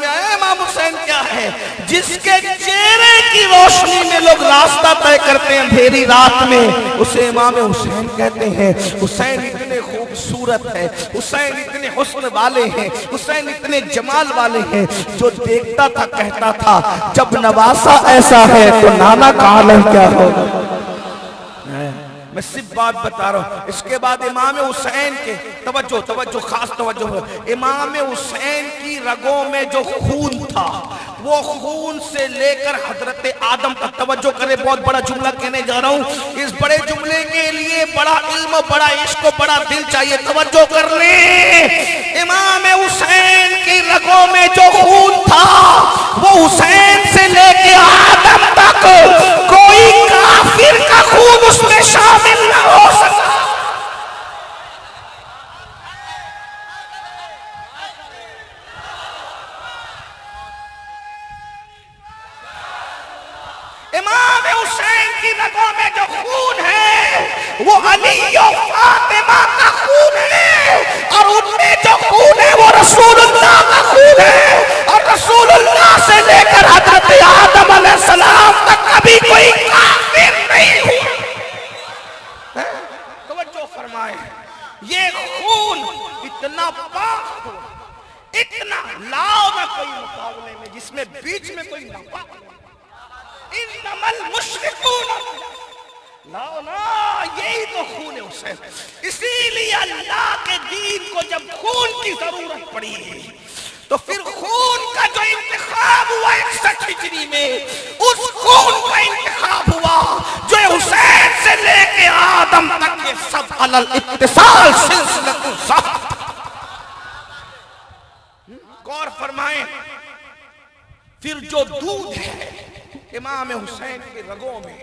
है जिसके चेहरे की रोशनी में लोग रास्ता तय करते हैं अंधेरी रात में, उसे इमाम हुसैन कहते हैं। हुसैन इतने खूबसूरत है, हुसैन इतने हुस्न वाले हैं, हुसैन इतने जमाल वाले हैं, जो देखता था कहता था जब नवासा ऐसा है तो नाना का आलम क्या होगा। मैं सिर्फ बात बता रहा हूं। इसके बाद इमाम हुसैन के तवज्जो तवज्जो खास तवज्जो, इमाम हुसैन की रगों में जो खून था वो खून से लेकर हजरत आदम तक, तवज्जो करे, बहुत बड़ा जुमला कहने जा रहा हूं। इस बड़े जुमले के लिए बड़ा इल्म, बड़ा इश्क, बड़ा दिल चाहिए। तवज्जो कर ले, इमाम हुसैन की रगों में जो खून था वो हुसैन से लेकर आदम तक कोई काफिर का खून उसमें शामिल न हो सका। इमाम हुसैन की रगों में जो खून है वो अली और फातिमा का खून है, और उनमें जो खून है वो रसूलुल्लाह का खून है, और रसूलुल्लाह से लेकर हजरत आदम अलैहिस्सलाम तक कभी कोई काफिर नहीं हुआ। तवज्जो फरमाए, ये खून इतना पाक हो, इतना लाओ ना कोई मुकाबले में जिसमें बीच में कोई नापाक, इन्नमल मुश्रिकून लाओ ना, यही तो खून है हुसैन। इसीलिए अल्लाह के दीन को जब खून की जरूरत पड़ी तो फिर खून का जो इंतखाब हुआ 61 हिजरी में, उस खून का इंतखाब हुआ जो हुसैन से लेके आदम तक के सब अलल इत्तिसाल सिलसिलतुन साहब। गौर फरमाएं, फिर जो दूध है इमाम हुसैन के रगों में,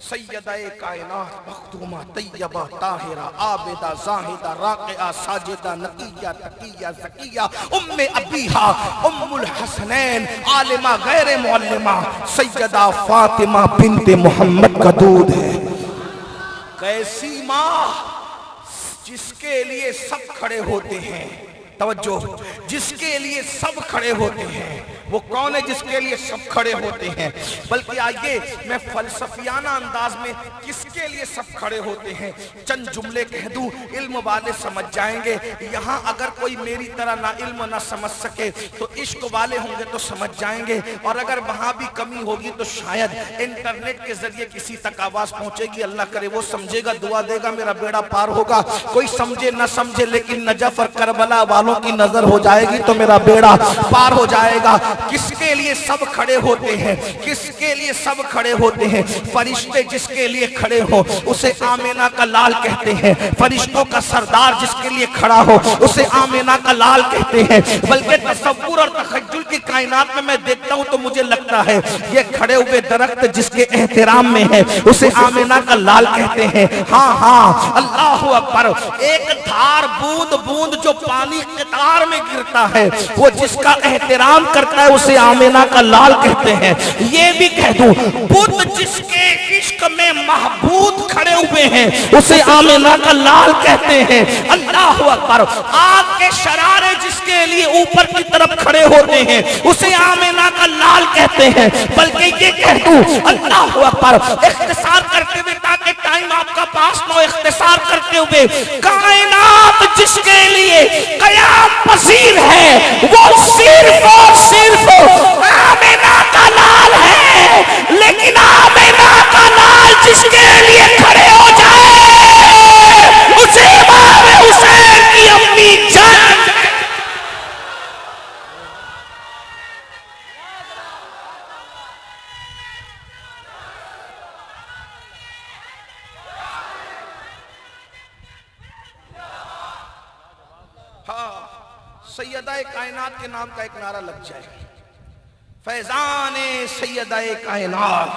सैयदा-ए कायनात मखदूमा तैयबा ताहिरा आबिदा जाहिदा राक़िया साजिदा नक़िया तक़िया ज़किया उम्मे अबीहा उम्मुल हसनैन आलिमा गैर मुअल्लिमा सैयदा फातिमा बिन्ते मोहम्मद का दूध है। कैसी माँ जिसके लिए सब खड़े होते हैं। तवज्जो, जिसके लिए सब खड़े होते हैं वो कौन है जिसके लिए सब खड़े होते हैं? बल्कि आइए मैं फलसफियाना अंदाज में किसके लिए सब खड़े होते हैं चंद जुमले कह दूं, इल्म वाले समझ जाएंगे। यहाँ अगर कोई मेरी तरह ना इल्म ना समझ सके तो इश्क वाले होंगे तो समझ जाएंगे, और अगर वहां भी कमी होगी तो शायद इंटरनेट के जरिए किसी तक आवाज पहुंचेगी, अल्लाह करे वो समझेगा, दुआ देगा, मेरा बेड़ा पार होगा। कोई समझे ना समझे लेकिन नजफ और करबला वालों की नजर हो जाएगी तो मेरा बेड़ा पार हो जाएगा। किसके लिए सब खड़े होते हैं? किसके लिए सब खड़े होते हैं? फरिश्ते जिसके लिए खड़े हो उसे आमीना का लाल कहते हैं। फरिश्तों का सरदार जिसके लिए खड़ा हो उसे आमीना का लाल कहते हैं। बल्कि तसव्वुर और तखय्युल की कायनात में मैं देखता हूं तो मुझे लगता है ये खड़े हुए दरख्त जिसके एहतराम में है उसे आमीना का लाल कहते हैं। हाँ हाँ, अल्लाहु अकबर। एक धार बूंद बूंद जो पानी कतार में गिरता है वो जिसका एहतराम करता है उसे आमीना का लाल कहते हैं। ये भी कह दूं, बुद्ध जिसके इश्क में महबूब खड़े हुए हैं उसे आमीना का लाल कहते हैं। अल्लाहु अकबर। आग के शरारे जिसके लिए ऊपर की तरफ खड़े होते हैं उसे आमीना का लाल कहते हैं। बल्कि ये कह दूं, अल्लाहु अकबर, इख्तिसार करते हुए ताकि टाइम आपका पास न हो, इख्तिसार करते हुए, कायनात जिसके लिए कयाम पसीर है वो सिर्फ और सिर्फ आमीना का लाल है। लेकिन आमीना का लाल जिसके लिए खड़े हो जाए उसे इमाम हुसैन की अम्मी जान। सैयदा-ए कायनात के नाम का एक नारा लग जाए, फैजाने सैयदा-ए कायनात,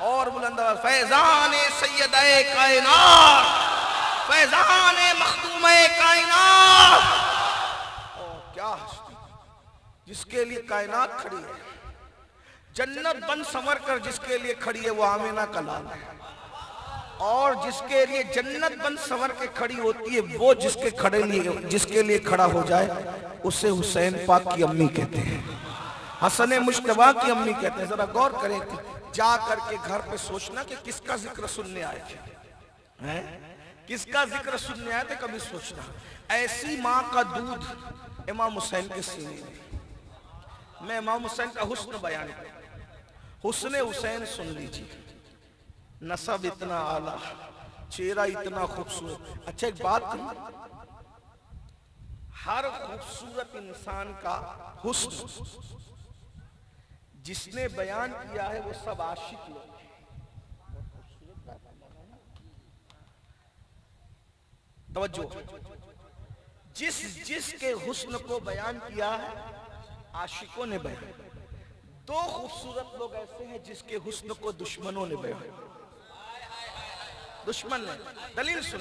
और बुलंद आवाज, फैजाने सैयदा-ए कायनात, फैजाने मखदूम-ए कायनात। क्या हस्ती जिसके लिए कायनात खड़ी है, जन्नत बन संवर कर जिसके लिए खड़ी है वो आमीना का लाल है, और जिसके लिए जन्नत बन संवर के खड़ी होती है वो जिसके लिए खड़ा हो जाए उसे हुसैन पाक की अम्मी कहते हैं। हसन मुश्तबा की अम्मी कहते हैं, जरा गौर करें, जा करके घर पे सोचना कि किसका जिक्र सुनने आए थे, किसका जिक्र सुनने आए थे, कभी सोचना। ऐसी माँ का दूध इमाम हुसैन के सीने में। मैं इमाम हुसैन का हुस्न बयान करूं। हुस्न हुसैन सुन लीजिए, नसब इतना आला, चेहरा इतना खूबसूरत। अच्छा एक बात कहूं, हर खूबसूरत इंसान का हुस्न जिसने बयान किया है वो सब आशिक लोग। तवज्जो, जिसके हुस्न को बयान किया है आशिकों ने बयान। दो खूबसूरत लोग ऐसे हैं जिसके हुस्न को दुश्मनों ने बयान। दुश्मन ने, दलील सुन,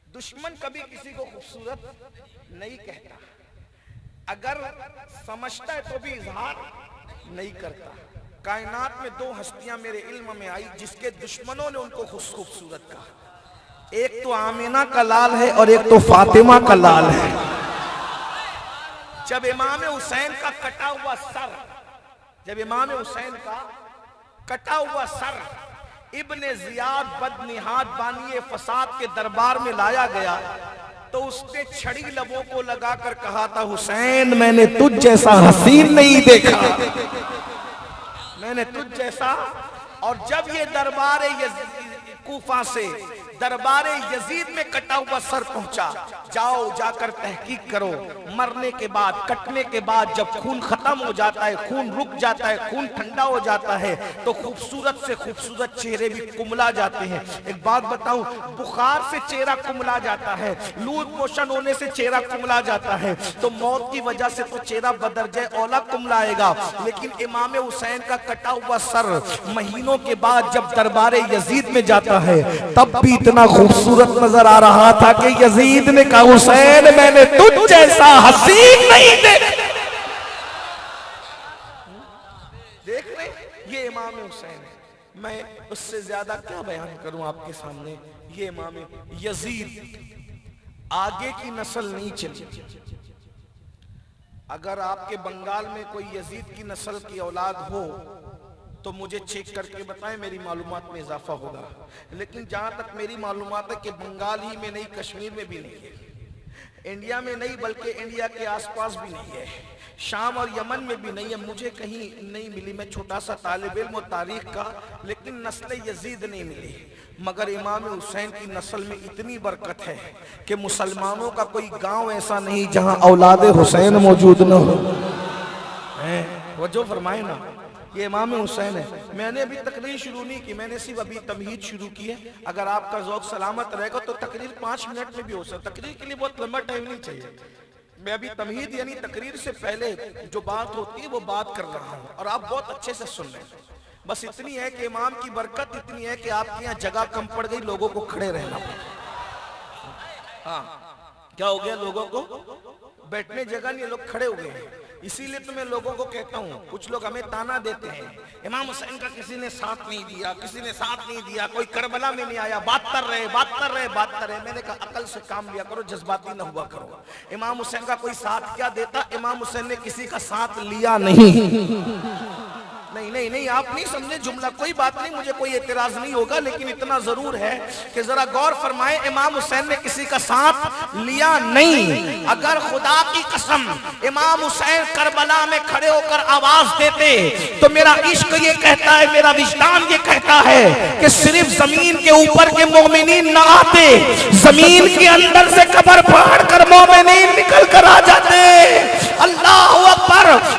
दुश्मन कभी किसी को खूबसूरत नहीं कहता, अगर समझता है तो भी इजहार नहीं करता। कायनात में दो हस्तियां मेरे इल्म में आई जिसके दुश्मनों ने उनको खूबसूरत कहा। एक तो आमिना का लाल है और एक तो फातिमा का लाल है। जब इमाम हुसैन का कटा हुआ सर, जब इमाम हुसैन का कटा हुआ सर इब्ने जियाद बदनिहात बानिए फसाद के दरबार में लाया गया तो उसने छड़ी लबों को लगाकर कहा था, हुसैन मैंने तुझ जैसा हसीन नहीं देखा, मैंने तुझ जैसा। और जब ये दरबार कूफा से दरबार यजीद में कटा हुआ सर पहुंचा, जाओ जाकर तहकीक करो, मरने के बाद, कटने के बाद जब खून खत्म हो जाता है, खून रुक जाता है, खून ठंडा हो जाता है तो खूबसूरत से खूबसूरत चेहरे भी कुमला जाते हैं। एक बात बताऊं, बुखार से चेहरा कुमला जाता है, लूज मोशन होने से चेहरा कुमला जाता है, तो मौत की वजह से तो चेहरा बदरजे औला कुमलाएगा, लेकिन इमाम हुसैन का कटा हुआ सर महीनों के बाद जब दरबार यजीद में जाता है तब भी इतना खूबसूरत नजर आ रहा था कि यजीद ने कहा, हुसैन मैंने तुझ जैसा हसीन नहीं देखा। देख रहे, ये इमाम हुसैन है। मैं उससे ज्यादा क्या बयान करूं आपके सामने। ये इमाम यजीद आगे की नस्ल नहीं चली। अगर आपके बंगाल में कोई यजीद की नस्ल की औलाद हो तो मुझे चेक करके बताएं, मेरी मालूमात में इजाफा होगा। लेकिन जहां तक मेरी मालूमात है कि बंगाल ही में नहीं, कश्मीर में भी नहीं है, इंडिया में नहीं बल्कि इंडिया के आसपास भी नहीं है, शाम और यमन में भी नहीं है, मुझे कहीं नहीं मिली। मैं छोटा सा तालिब इल्म तारीख का, लेकिन नस्ल यजीद नहीं मिली। मगर इमाम हुसैन की नस्ल में इतनी बरकत है कि मुसलमानों का कोई गांव ऐसा नहीं जहां औलाद हुसैन मौजूद न हो। वो जो फरमाए ना, ये इमाम हुसैन है। मैंने अभी तकरीर शुरू नहीं की, मैंने सिर्फ अभी तमहीद शुरू की है। अगर आपका ज़ौक़ सलामत रहेगा तो तकरीर 5 मिनट में भी हो सकता। तकरीर के लिए बहुत लंबा टाइम नहीं चाहिए। मैं अभी तमहीद यानी तकरीर से पहले जो बात होती है वो बात कर रहा हूँ और आप बहुत अच्छे से सुन रहे हैं। बस इतनी है कि इमाम की बरकत इतनी है कि आपके यहाँ जगह कम पड़ गई, लोगों को खड़े रहना पड़ा। हाँ, क्या हो गया, लोगों को बैठने जगह नहीं, लोग खड़े हो गए हैं। इसीलिए तो मैं लोगों को कहता हूँ, कुछ लोग हमें ताना देते हैं, इमाम हुसैन का किसी ने साथ नहीं दिया, किसी ने साथ नहीं दिया, कोई करबला में नहीं आया, बात कर रहे। मैंने कहा अकल से काम लिया करो, जज्बाती न हुआ करो। इमाम हुसैन का कोई साथ क्या देता, इमाम हुसैन ने किसी का साथ लिया नहीं। नहीं, आप नहीं समझे जुमला, कोई बात नहीं, मुझे कोई एतराज नहीं होगा, लेकिन इतना जरूर है कि जरा गौर फरमाए, इमाम हुसैन ने किसी का साथ लिया नहीं। अगर खुदा की कसम इमाम हुसैन करबला में खड़े होकर आवाज देते तो मेरा इश्क ये कहता है, मेरा विजदान ये कहता है कि सिर्फ जमीन के ऊपर के मोमिनीन ना आते, जमीन के अंदर से कब्र फाड़ कर मोमिनीन निकल कर आ जाते। अल्लाह अकबर।